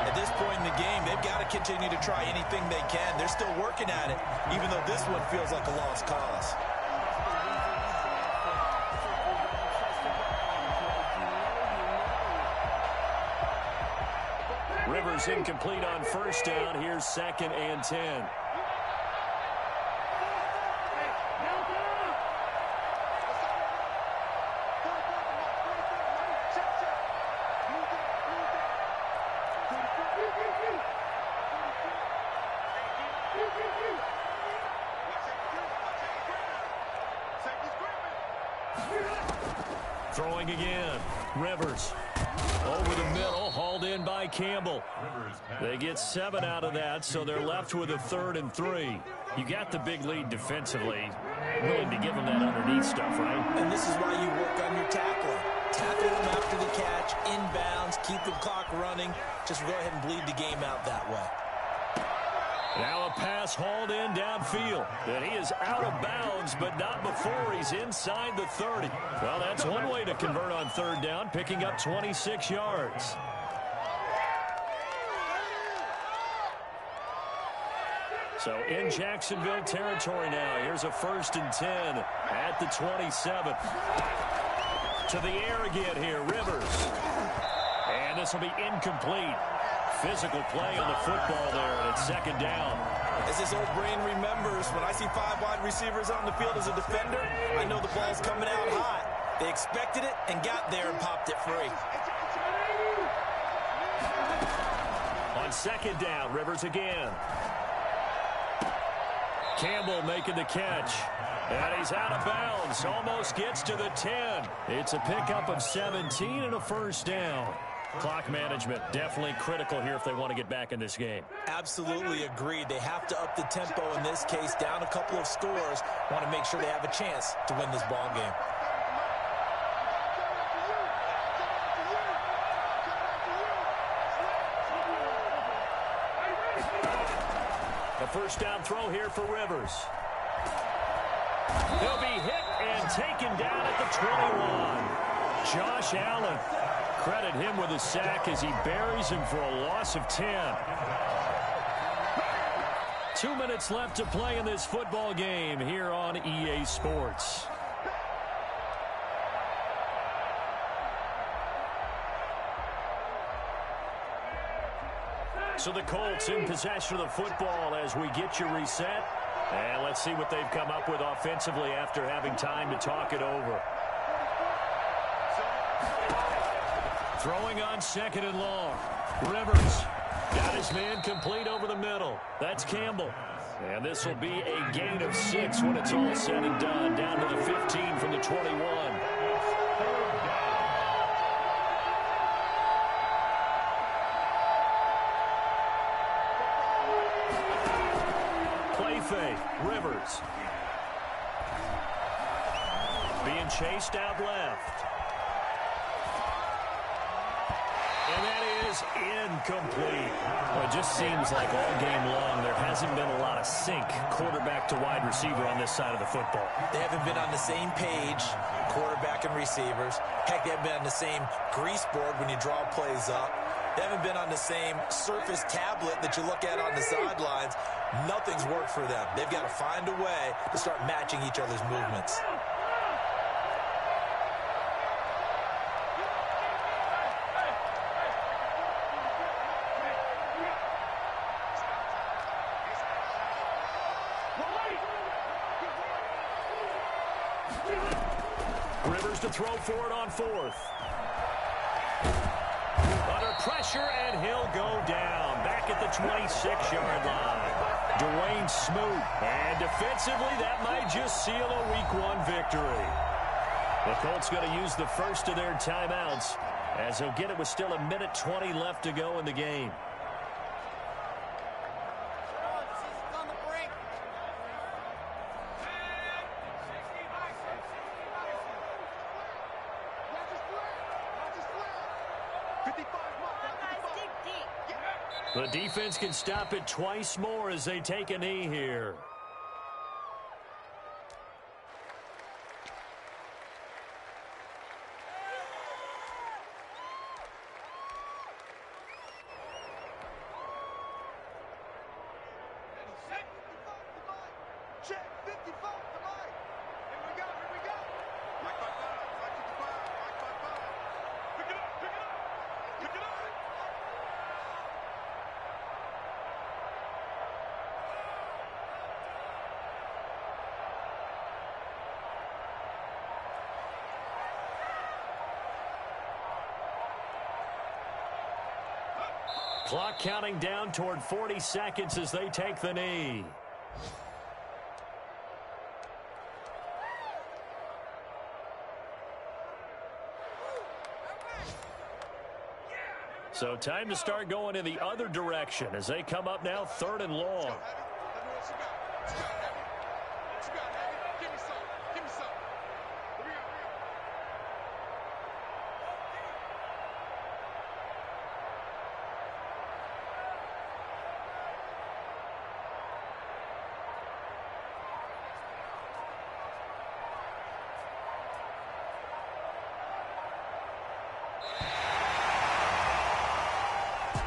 Speaker 4: At this point in the game, they've got to continue to try anything they can. They're still working at it, even though this one feels like a lost cause.
Speaker 2: Rivers incomplete on 1st down. Here's 2nd and 10. Throwing again. Rivers. Over the middle, hauled in by Campbell. They get 7 out of that, so they're left with a 3rd and 3. You got the big lead defensively. willing to give him that underneath stuff, right?
Speaker 4: And this is why you work on your tackling. Tackle them after the catch, inbounds, keep the clock running. Just go ahead and bleed the game out that way.
Speaker 2: Now a pass hauled in downfield. And he is out of bounds, but not before he's inside the 30. Well, that's one way to convert on third down, picking up 26 yards. So in Jacksonville territory now. Here's a 1st and 10 at the 27. To the air again here, Rivers. And this will be incomplete. Physical play on the football there, and it's 2nd down.
Speaker 4: As this old brain remembers, when I see 5 wide receivers on the field as a defender, I know the ball's coming out hot. They expected it and got there and popped it free.
Speaker 2: On 2nd down, Rivers again. Campbell making the catch. And he's out of bounds. Almost gets to the 10. It's a pickup of 17 and a 1st down. Clock management definitely critical here if they want to get back in this game.
Speaker 4: Absolutely agreed. They have to up the tempo in this case, down a couple of scores. Want to make sure they have a chance to win this ball game.
Speaker 2: A 1st down throw here for Rivers. He'll be hit and taken down at the 21. Josh Allen. Credit him with a sack as he buries him for a loss of 10. 2 minutes left to play in this football game here on EA Sports. So the Colts in possession of the football as we get you reset. And let's see what they've come up with offensively after having time to talk it over. Throwing on 2nd and long. Rivers got his man complete over the middle. That's Campbell. And this will be a gain of 6 when it's all said and done. Down to the 15 from the 21. Play fake. Rivers. Being chased out left. And that is incomplete. Well, it just seems like all game long there hasn't been a lot of sync quarterback to wide receiver on this side of the football.
Speaker 4: They haven't been on the same page, quarterback and receivers. Heck, they haven't been on the same grease board when you draw plays up. They haven't been on the same surface tablet that you look at on the sidelines. Nothing's worked for them. They've got to find a way to start matching each other's movements.
Speaker 2: Rivers to throw for it on 4th. Under pressure, and he'll go down. Back at the 26-yard line. Dwayne Smoot. And defensively, that might just seal a Week 1 victory. The Colts going to use the first of their timeouts as they'll get it with still 1:20 left to go in the game. The defense can stop it twice more as they take a knee here. Clock counting down toward 40 seconds as they take the knee. So time to start going in the other direction as they come up now 3rd and long.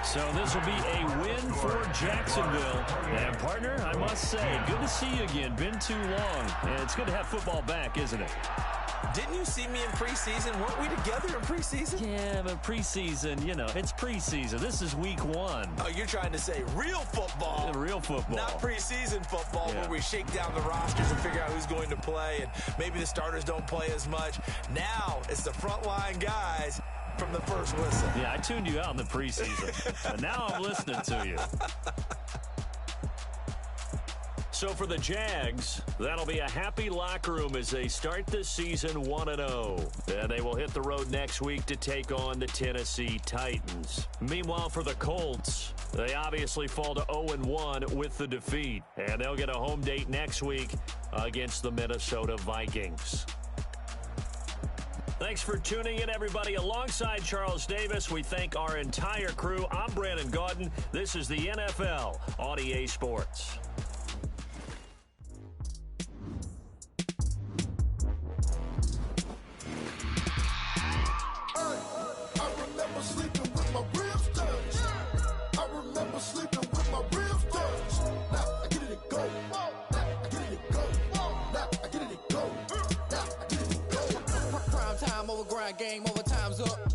Speaker 2: So this will be a win for Jacksonville. And, partner, I must say, good to see you again. Been too long. And it's good to have football back, isn't it?
Speaker 4: Didn't you see me in preseason? Weren't we together in preseason?
Speaker 2: Yeah, but preseason, you know, it's preseason. This is week 1.
Speaker 4: Oh, you're trying to say real football.
Speaker 2: Real football.
Speaker 4: Not preseason football,
Speaker 2: yeah,
Speaker 4: where we shake down the rosters and figure out who's going to play, and maybe the starters don't play as much. Now it's the frontline guys from the first whistle.
Speaker 2: Yeah, I tuned you out in the preseason. But now I'm listening to you. So for the Jags, that'll be a happy locker room as they start the season 1-0. Then they will hit the road next week to take on the Tennessee Titans. Meanwhile, for the Colts, they obviously fall to 0-1 with the defeat. And they'll get a home date next week against the Minnesota Vikings. Thanks for tuning in, everybody. Alongside Charles Davis, we thank our entire crew. I'm Brandon Gaudin. This is the NFL on EA Sports.
Speaker 5: Game over, time's up.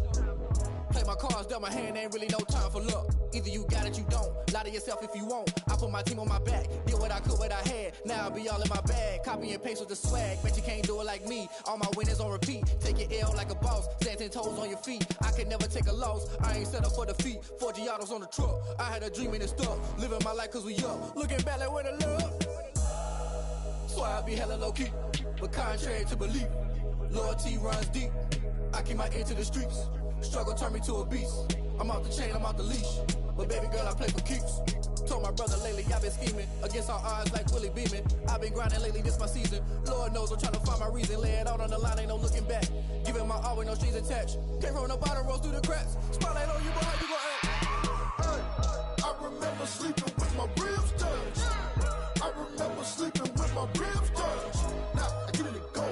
Speaker 5: Play my cards, dealt my hand, ain't really no time for luck. Either you got it, you don't. Lie to yourself if you won't. I put my team on my back, did what I could, what I had. Now I'll be all in my bag. Copy and paste with the swag. Bet you can't do it like me. All my winners on repeat. Take your L like a boss. Stand 10 toes on your feet. I can never take a loss. I ain't set up for defeat. 4 Giottos on the truck. I had a dream and it's stuck. Living my life cause we up. Looking back like where the love. So I be hella low key. But contrary to belief, loyalty runs deep. I keep my ear to the streets. Struggle turned me to a beast. I'm out the chain, I'm out the leash. But baby girl, I play for keeps. Told my brother lately, I've been scheming. Against all odds like Willie Beeman. I've been grinding lately, this my season. Lord knows I'm trying to find my reason. Lay it out on the line, ain't no looking back. Giving my all with no strings attached. Came from the bottom, rose through the cracks. Spotlight on you, boy, how you gon' act? Hey, I remember sleeping with my ribs touched. I remember sleeping with my ribs touched. Now I get it to go.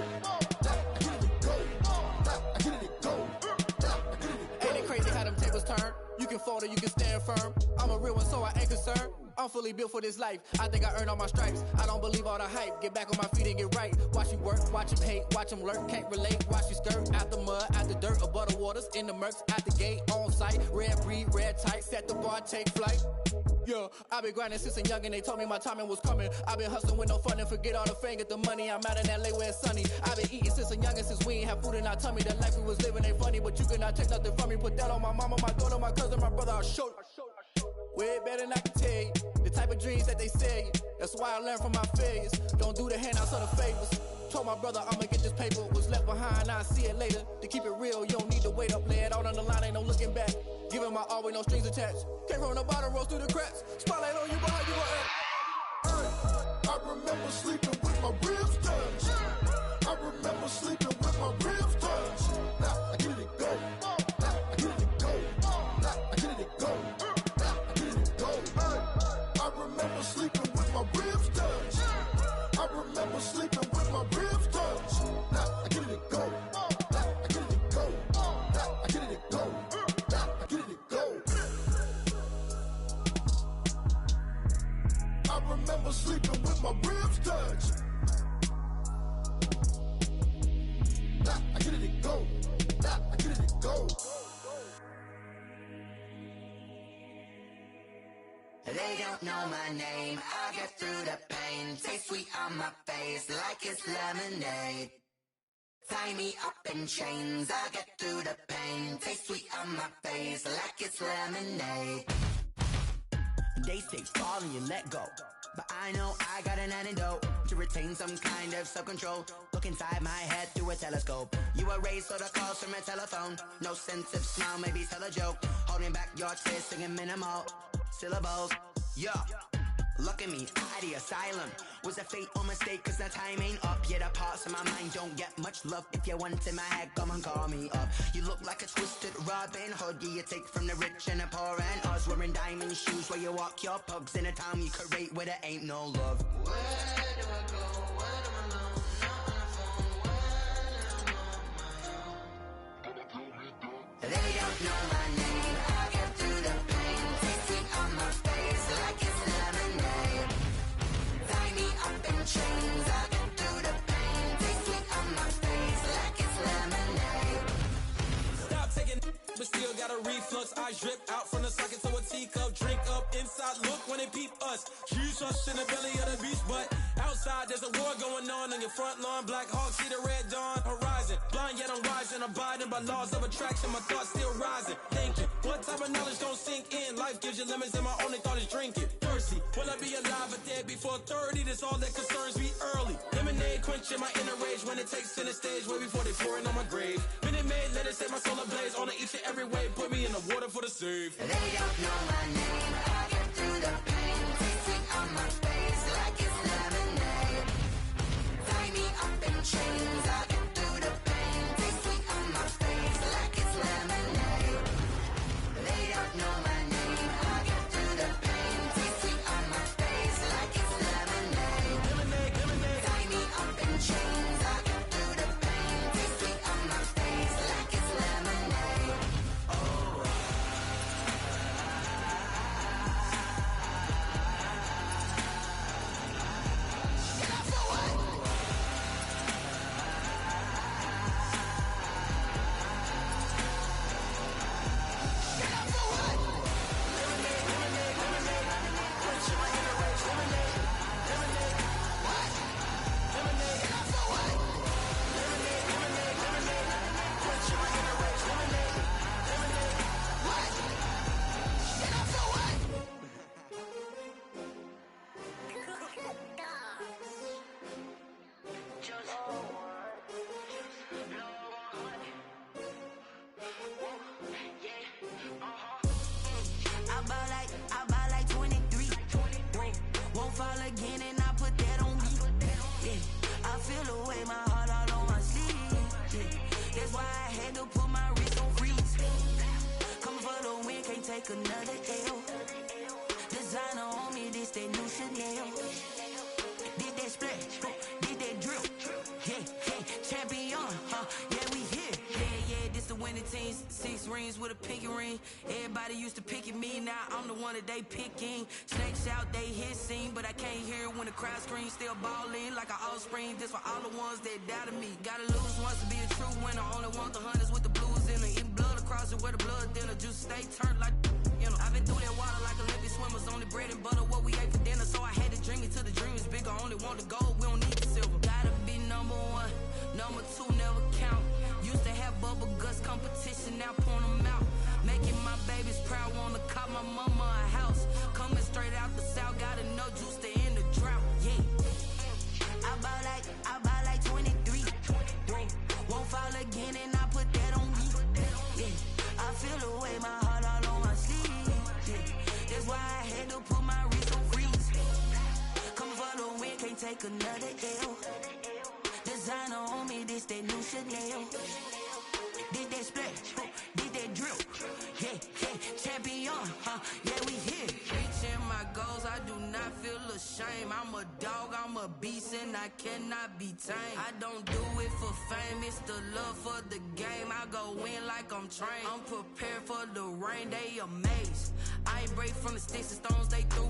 Speaker 5: You can fold or you can stand firm. I'm a real one, so I ain't concerned. I'm fully built for this life. I think I earned all my stripes. I don't believe all the hype. Get back on my feet and get right. Watch you work, watch him hate, watch him lurk. Can't relate, watch you skirt. Out the mud, out the dirt, above the waters, in the murks, out the gate, on site. Red breed, red tight, set the bar, take flight. Yeah, I've been grinding since a young and they told me my timing was coming. I've been hustling with no fun and forget all the fame, get the money. I'm out in LA where it's sunny. I've been eating since a young and since we ain't have food in our tummy. The life we was living ain't funny, but you cannot take nothing from me. Put that on my mama, my daughter, my cousin, my brother, I'll show you. Way better than I can tell you. The type of dreams that they sell you. That's why I learned from my failures. Don't do the handouts or the favors. Told my brother I'ma get this paper. Was left behind, I'll see it later. To keep it real, you don't need to wait up. Lay it out on the line, ain't no looking back. Giving my all with no strings attached. Came from the bottom, rose through the cracks. Spotlight on you, boy, how you gon' act? I remember sleeping with my ribs touched. I remember sleeping with my ribs touched. Now I get it to go. Now I get it to go. Now I get it to go. Now I get it to go. I remember sleeping with my ribs touched. I remember sleeping with my ribs touched. Now I get it to go. Now I get it to go. Now I get it to go. Now I get it to go. I remember sleeping with my ribs touched. Now I get it to go. Now I get it to go.
Speaker 6: They don't know my name, I get through the pain. Taste sweet on my face like it's lemonade. Tie me up in chains, I get through the pain. Taste sweet on my face like it's lemonade. They say fall and you let go, but I know I got an antidote to retain some kind of self-control. Look inside my head through a telescope. You erase all the calls from a telephone. No sense of smile, maybe tell a joke. Holding back your tears, singing minimal syllables. Yeah, look at me, out of the asylum. Was a fate or mistake, cause the time ain't up. Yeah, the parts of my mind don't get much love. If you want in my head, come and call me up. You look like a twisted Robin Hood. Yeah, you take from the rich and the poor and us. Wearing diamond shoes where you walk your pugs. In a town you create where there ain't no love. Where do I go? Where do I know? Not on the phone. When I'm on my own. They don't know my name. I get through the pain.
Speaker 5: front lawn, Black Hawk, see the red dawn, horizon. Blind yet I'm rising, abiding by laws of attraction, my thoughts still rising. Thinking, what type of knowledge gon' sink in? Life gives you limits and my only thought is drinking. Thirsty, will I be alive or dead before 30? That's all that concerns me early. Lemonade quenching my inner rage when it takes center stage, way before they pouring on my grave. Minute Maid, let it set my soul ablaze, on each and every way, put me in the water for the save.
Speaker 6: They don't know my name, I get through the pain. Taste sweet on my face like it's lemonade. Tie me up in chains, I get through the pain. Taste sweet on my face like it's lemonade. They don't know my name, I get through the pain. Taste sweet on my face like it's lemonade. Tie me up in chains, I get through the pain. Taste sweet on my face like it's lemonade. I buy like 23. Won't fall again and I put that on me. Yeah, I feel the way, my heart all on my sleeve. Yeah, that's why I had to put my wrist on freeze. Coming for the win, can't take another L. Designer on me, this that new Chanel. Did that splash, did that drill. Yeah, champion, yeah, we here. Yeah, this the winning team. 6 rings with a pinky ring. Everybody used to pick at me, now I'm the one that they picking. Snakes out, they hissing, but I can't hear when the crowd screams. Still balling like an offspring. This for all the ones that doubted me. Gotta lose once to be a true winner. Only want the hunters with the blues in it. Eating blood across it where the blood dinner. Juice stay turned like, you know. I've been through that water like Olympic swimmers. Only bread and butter, what we ate for dinner. So I had to dream it till the dream is bigger. Only want the gold, we don't need the silver. Gotta be number 1, number 2 never count. Used to have bubble guts competition, now point them out. Making my babies proud, wanna cop my mama a house. Coming straight out the south, got enough juice to end the drought. Yeah, I buy like 23. Won't fall again and I put that on me. Yeah, I feel the way, my heart all on my sleeve. Yeah, that's why I had to put my wrist on freeze. Coming for the win, can't take another L. Designer on me, this that new Chanel. Did that splash, did that drill. Yeah, champion, yeah, we here. Reaching my goals, I do not feel ashamed. I'm a dog, I'm a beast, and I cannot be tamed. I don't do it for fame, it's the love for the game. I go in like I'm trained. I'm prepared for the rain, they amazed. I ain't break from the sticks and stones they threw.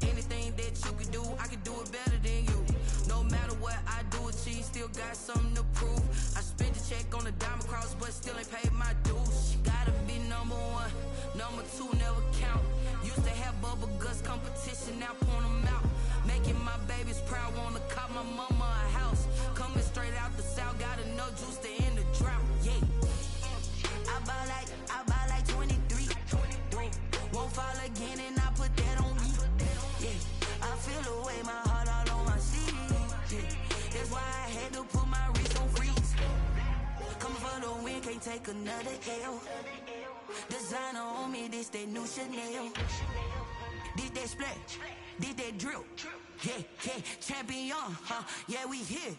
Speaker 6: Anything that you can do, I can do it better than you. No matter what I do, achieve, still got something to prove. I spent the check on the diamond cross, but still ain't paid my dues. Gotta be number 1, number 2 never count. Used to have bubble guts competition, now point them out. Making my babies proud, wanna cop my mama a house. Coming straight out the south, got enough juice to end the drought. Yeah, I buy like 23. Won't fall again and I put that on me. Yeah, I feel the way, my heart all on my sleeve. Yeah, that's why I had to put my wrist on freeze. Coming for the win, can't take another L. Designer on me, this that new Chanel. Did that splash, did that drill. Yeah, champion, yeah, we here.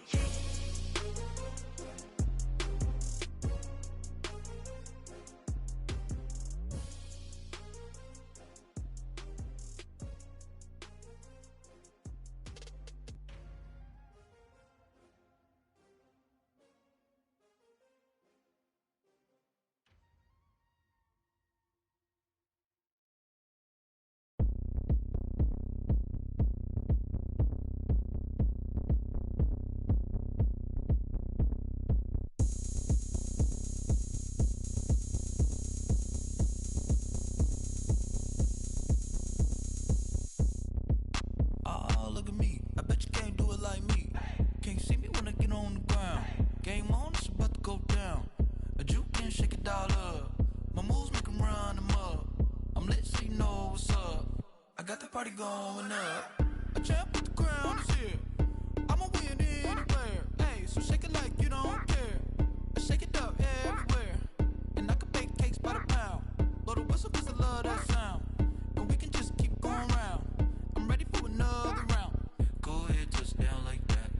Speaker 5: on the ground. Game on, it's about to go down. A juke and shake it all up. My moves make 'em run them up. I'm lit so you know what's up. I got the party going up. A champ with the crown is here. I'ma win anywhere. Hey, so shake it like you don't care. Shake it up everywhere. And I can bake cakes by the pound. Blow the whistle 'cause I love that sound. And we can just keep going round. I'm ready for another round. Go ahead, touch down like that.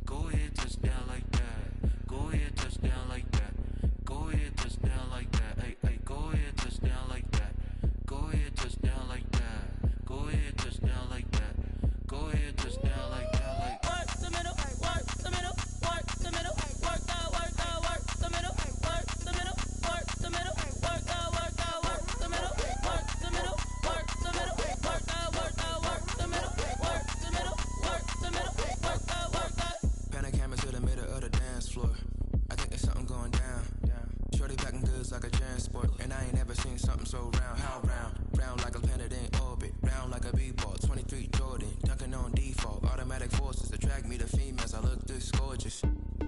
Speaker 5: Go ahead, touch down like that. Go ahead, touch down like that. Go ahead, touch down like that. Hey, hey, go ahead, touch down like that. Go ahead, touch down like that. Go ahead, touch down like that. Go ahead, touch down like that. Like
Speaker 7: work the middle, work the middle, work the middle, work the middle, work the middle, work the middle, work the middle, work the middle, work the middle, work the middle, work the middle, work the middle, work the.
Speaker 8: Pan a camera to the middle of the dance floor. I think there's something going down. Shorty packing goods like a transport, and I ain't never seen something so round. How round? Round like a planet in orbit, round like a b-ball. 23 Jordan, dunking on default. Automatic forces attract me to females. I look this gorgeous.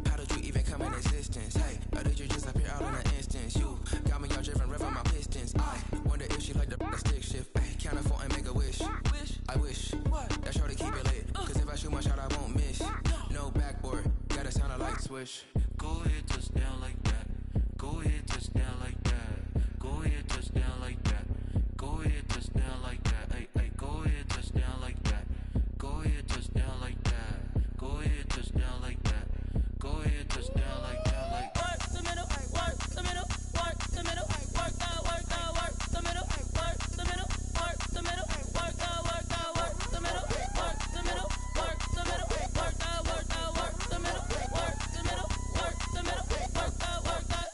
Speaker 8: How did you even come in existence? Hey, or did you just appear out in an instance? You got me all driven, revving my pistons. I wonder if she like the stick shift. Ay, count a four and make a wish. I wish that shorty keep it lit. 'Cause if I shoot my shot, I won't miss. No backboard, gotta sound a light switch.
Speaker 5: Go ahead, touch down like that. Go ahead, touch down like that. Go ahead, touch down like that. Go ahead, touch down like that. Hey, hey, go ahead, touch down like that. Go ahead, touch down like that. Go ahead, touch down like that. Go ahead, touch down like that. Like
Speaker 7: Work the middle, work the middle, work the middle, work the middle, work the middle, work the middle, work the middle, work the middle, work the middle, work the middle, work the middle, work the middle, work the middle, work the middle, work the.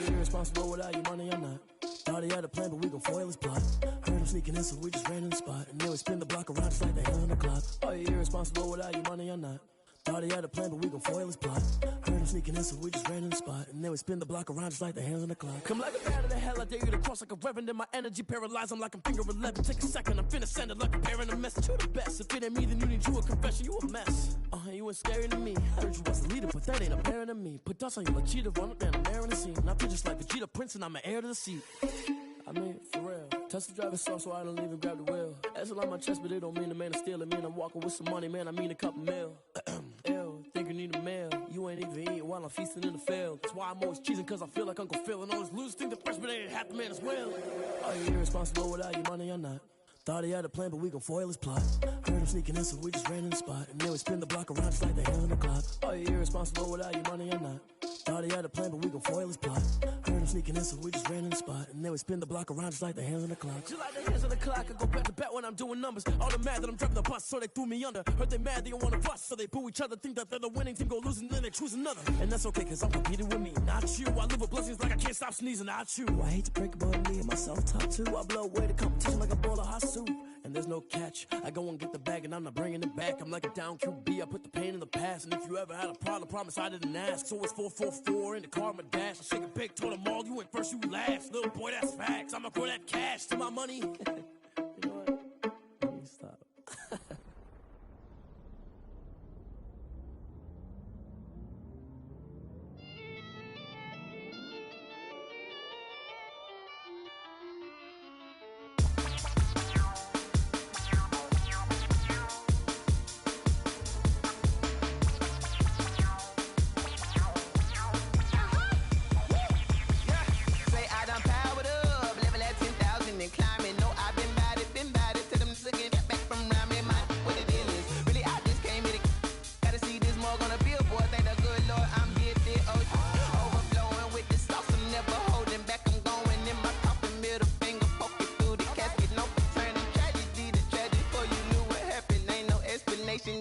Speaker 9: Irresponsible without your money or not. Thought he had a plan, but we gon' foil his plot. Heard him sneaking in, so we just ran in the spot. And then we spin the block around just like the hell on the clock. Are you irresponsible without your money or not? Thought he had a plan, but we gon' foil his plot. Heard him sneaking in, so we just ran in the spot. And then we spin the block around just like the hands on the clock. Come like a bat of the hell, I dare you to cross like a reverend. And my energy paralyzed, I'm like I'm finger 11. Take a second, I'm finna send it like a bearing a message. You the best, if it ain't me, then you need you a confession. You a mess, you ain't scary to me. I heard you was the leader, but that ain't apparent to me. Put dust on you like cheetah, run up down the air in the scene. And I feel just like Vegeta Prince, and I'm an heir to the seat. I mean, for real. Touch the driver's soft so I don't even grab the wheel. That's on my chest, but it don't mean the man is stealing. Mean I'm walking with some money, man, I mean a couple mil. Ew, think you need a meal. You ain't even eating while I'm feasting in the field. That's why I'm always cheesing, 'cause I feel like Uncle Phil. And all those losers think the freshman ain't half the man as well. Are you irresponsible without your money or not? Thought he had a plan, but we gon' foil his plot. Heard him sneaking in, so we just ran in the spot. And then we spin the block around just like the hell on the clock. Are you irresponsible without your money or not? Thought he had a plan, but we gon' foil his plot. Heard him sneaking in, so we just ran in the spot. And then we spin the block around just like the hands on the clock. Just like the hands on the clock, I go back to back when I'm doing numbers. All the mad that I'm driving the bus, so they threw me under. Heard they mad, they don't wanna bust, so they boo each other. Think that they're the winning team, go losing, then they choose another. And that's okay, 'cause I'm competing with me, not you. I live with blessings like I can't stop sneezing, not you. I hate to break it, but me and myself top two. I blow away the competition like a bowl of hot soup. And there's no catch. I go and get the bag and I'm not bringing it back. I'm like a down QB, I put the pain in the past. And if you ever had a problem, promise I didn't ask. So it's 4-4-4 in the car, my dash. I shake a big, told them all, you went first, you last. Little boy, that's facts. I'ma throw that cash to my money. You know what? Let me stop.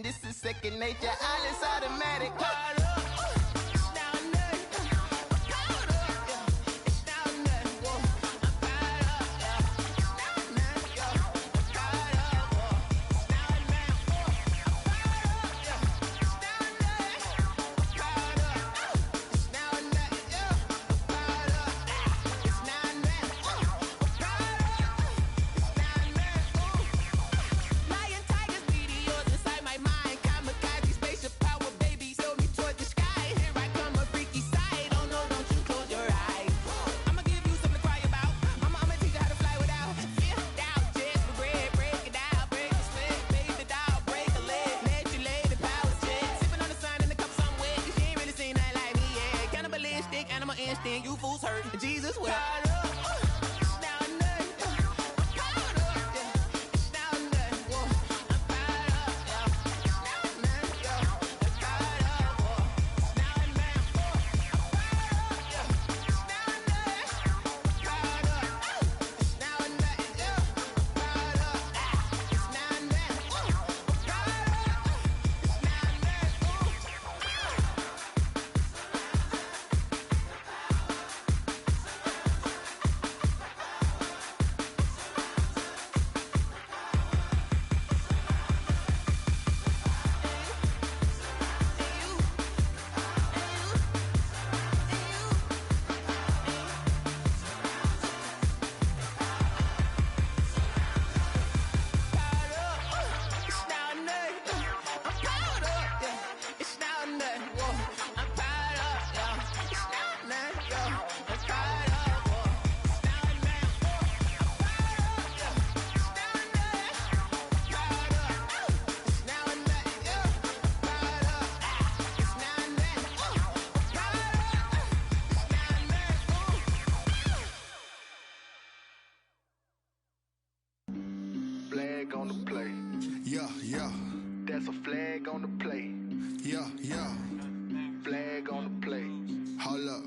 Speaker 10: This is second nature, all is automatic. then you fools hurt. Jesus wept.
Speaker 11: Flag on the play. Yeah, yeah. That's a flag on the play. Yeah, yeah. Flag on the play. Hold up.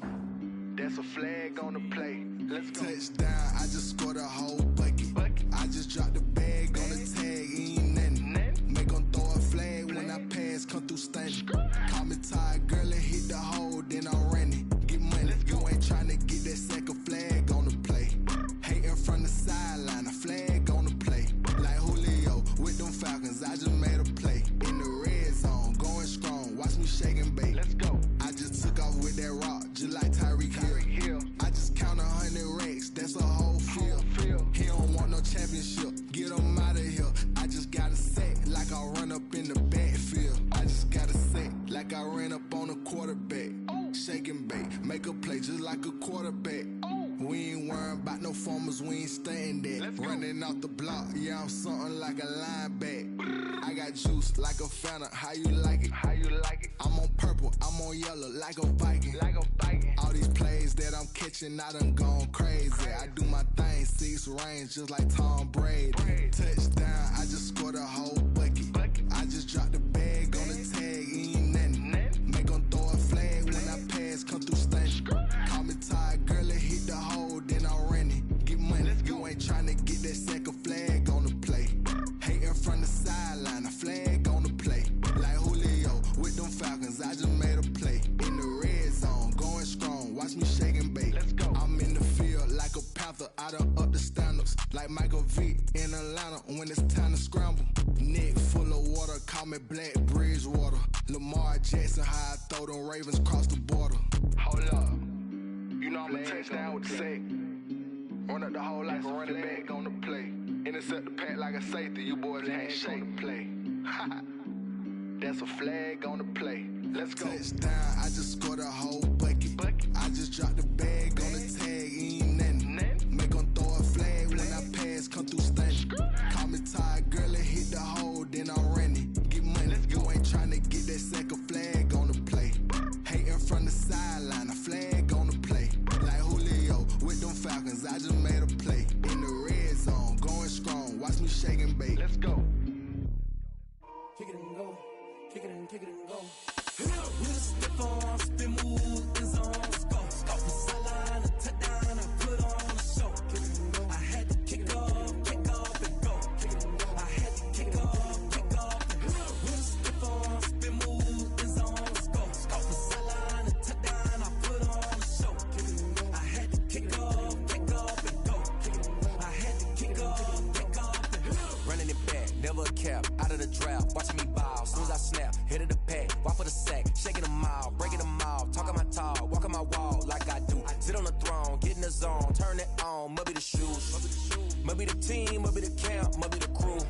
Speaker 11: That's a flag on the play. Let's go. Touchdown, I just scored a whole bucket. I just dropped the bag on the tag, ain't nothing. Make them throw a flag when I pass, come through stunning. Call me tired, girl, and hit the hole, then I'm running. Get money, you ain't trying to get that second flag on the play. Hating from the sideline, a flag on the play. Like Julio with them Falcons, I just made a play. In the red zone, going strong, watch me shake and bake. Let's go. I just took off with that rock, just like Tyreek Hill. I just count 100 racks, that's a whole field. He don't want no championship, get him out of here. I just got a set, like I run up in the backfield. I just got a set, like I ran up on a quarterback. Shake and bake, make a play just like a quarterback. We ain't worrying about no formers, we ain't staying there. Running off the block, yeah, I'm something like a linebacker. I got juice like a Fanta, how you like it? How you like it? I'm on purple, I'm on yellow, like a Viking. Like a Viking. All these plays that I'm catching, I done gone crazy. I do my thing, 6 range, just like Tom Brady. Touchdown, I just scored a whole bucket. I just dropped the bag on the tag, ain't nothing. Make them throw a flag when I pass, come through stunning. Call me tired, girl, and hit the hole, then I'm running. Get money, you ain't trying to get that second flag on the play. Hating from the sideline, a flag on the play. Like Julio with them Falcons, I just made a play. In the red zone, going strong, watch me shake and bake. Let's go. I'm in the field like a Panther, I done up the standards. Like Michael Vick in Atlanta when it's time to scramble. Neck full of water, call me Black Bridgewater. Lamar Jackson, how I throw them Ravens cross the border. Hold up. You know I'm a touchdown with the sack. Run up the hole like a running back on the play. Intercept the pack like a safety, you boys can't shake the play. That's a flag on the play. Let's go. Touchdown, I just scored a whole bucket. I just dropped the bag on the tag, ain't nothing. Make them throw a flag when I pass, come through stunning. Call me tired, girl, and hit the hole, then I'm running. Get money, you ain't trying to get that second flag on the play. Hating from the sideline, a flag on the play. Like Julio with them Falcons, I just made a play. In the red zone, going strong, watch me shake and bake. Let's go.
Speaker 9: Kick it and go, kick it and go. With a step on, spin move, in zone, go. Off the sideline, a touchdown, I put on a show. I had to kick off and go. I had to kick off and go. With a step on, spin move, in zone, go. Off the sideline, a touchdown, I put on a show. I had to kick off and go. I had to kick off and go.
Speaker 8: Running it back, never a cap, out of the draft, watching me ball. Soon as I snap, hit of the pack, walk for the sack, shaking them out, breaking them out, talking my talk, walking my wall like I do. Sit on the throne, get in the zone, turn it on, must be the shoes, must be the team, must be the camp, must be the crew.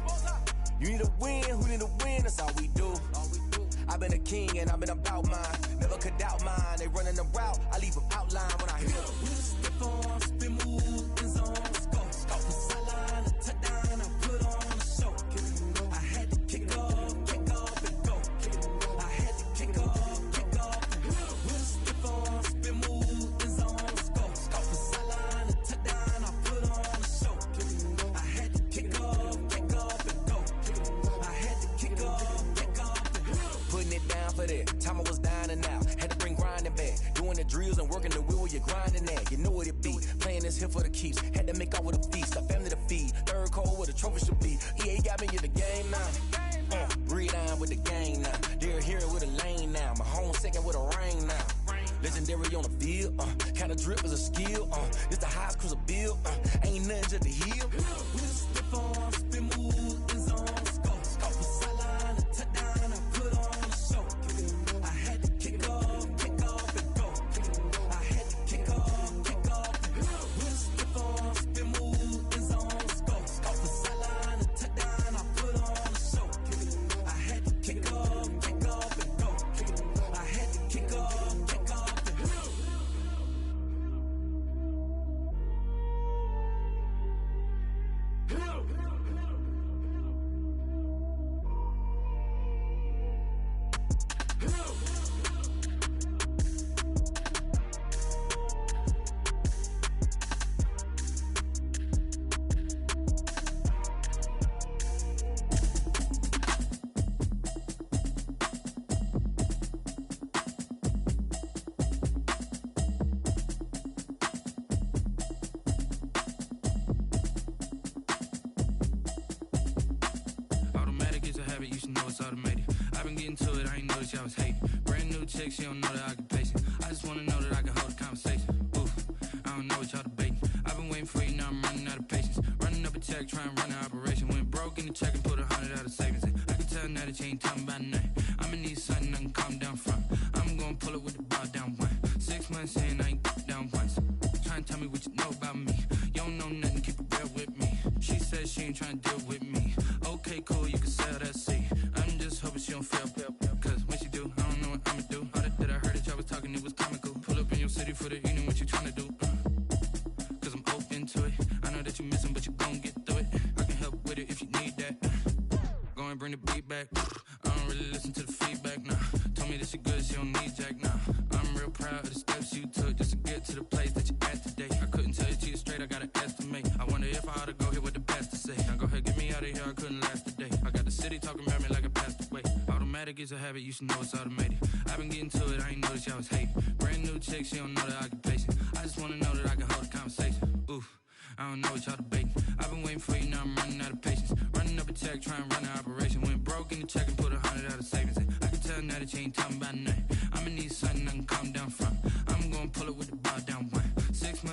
Speaker 8: You need a win, who need a win, that's all we do. I've been a king and I've been about mine, never could doubt mine. They running the route, I leave them outline when I hit them.
Speaker 9: With a step on, spin move, in zone, go. Off the sideline, a touchdown, I put on a show. I had to kick off and go. I had to kick off and go. With a step on, spin move, in zone,
Speaker 8: time I was dining out. Had to bring grinding back. Doing the drills and working the wheel where you're grinding at. You know what it be. Playing this here for the keeps. Had to make out with a feast. A family to feed. Third cold where the trophy should be. EA got me in the game now. Breed on with the gang now. They're here with a lane now. My home second with a rain now. Legendary on the field. Kinda drip is a skill. This the highest cruiser bill. Ain't nothing just to heal. Step on, spin move, in zone, scope. Scope for sideline, a touchdown, I put on a show. I had to kick off and go. I had to kick off and go. Step on, spin move, in zone, scope. Scope for sideline, a touchdown, I put on a show. I had to kick off and go. I had to kick off and go. You should know it's automated. I've been getting to it, I ain't noticed y'all was hating. Brand new chick, she don't know the occupation. I just wanna know that I can hold a conversation. Oof, I don't know what y'all debating. I've been waiting for you, now I'm running out of patience. Running up a check, trying to run an operation. Went broke in the check and put 100 out of savings in. I can tell now that you ain't talking about nothing. I'ma need something I can calm down from. I'm gonna pull it with the bar down one. 6 months in, I ain't down once. Trying to tell me what you know about me. You don't know nothing, keep it real with me. She said she ain't trying to deal with me. Okay, cool, you can sell that seat. I'm just hoping she don't fail. Cause when she do, I don't know what I'ma do. All that I heard that y'all was talking, it was comical. Pull up in your city for the evening, what you trying to do? Cause I'm open to it. I know that you missing, but you gon' get through it. I can help with it if you need that. Go and bring the beat back. I don't really listen to the feedback, nah. Told me that she good, she don't need jack, nah. I'm real proud of the steps you took just to get to the place that you at today. I couldn't tell you to you straight, I gotta estimate. I wonder if I ought to go here with the best to say. Now go ahead, get me out of here, I couldn't last a day. I got the city talking about me like I passed away. Automatic is a habit, you should know it's automated. I've been getting to it, I ain't noticed y'all was hating. Brand new chick, she don't know the occupation. I just wanna know that I can hold a conversation. Oof, I don't know what y'all debating. I've been waiting for you, now I'm running out of patience. Running up a check, trying to run an operation.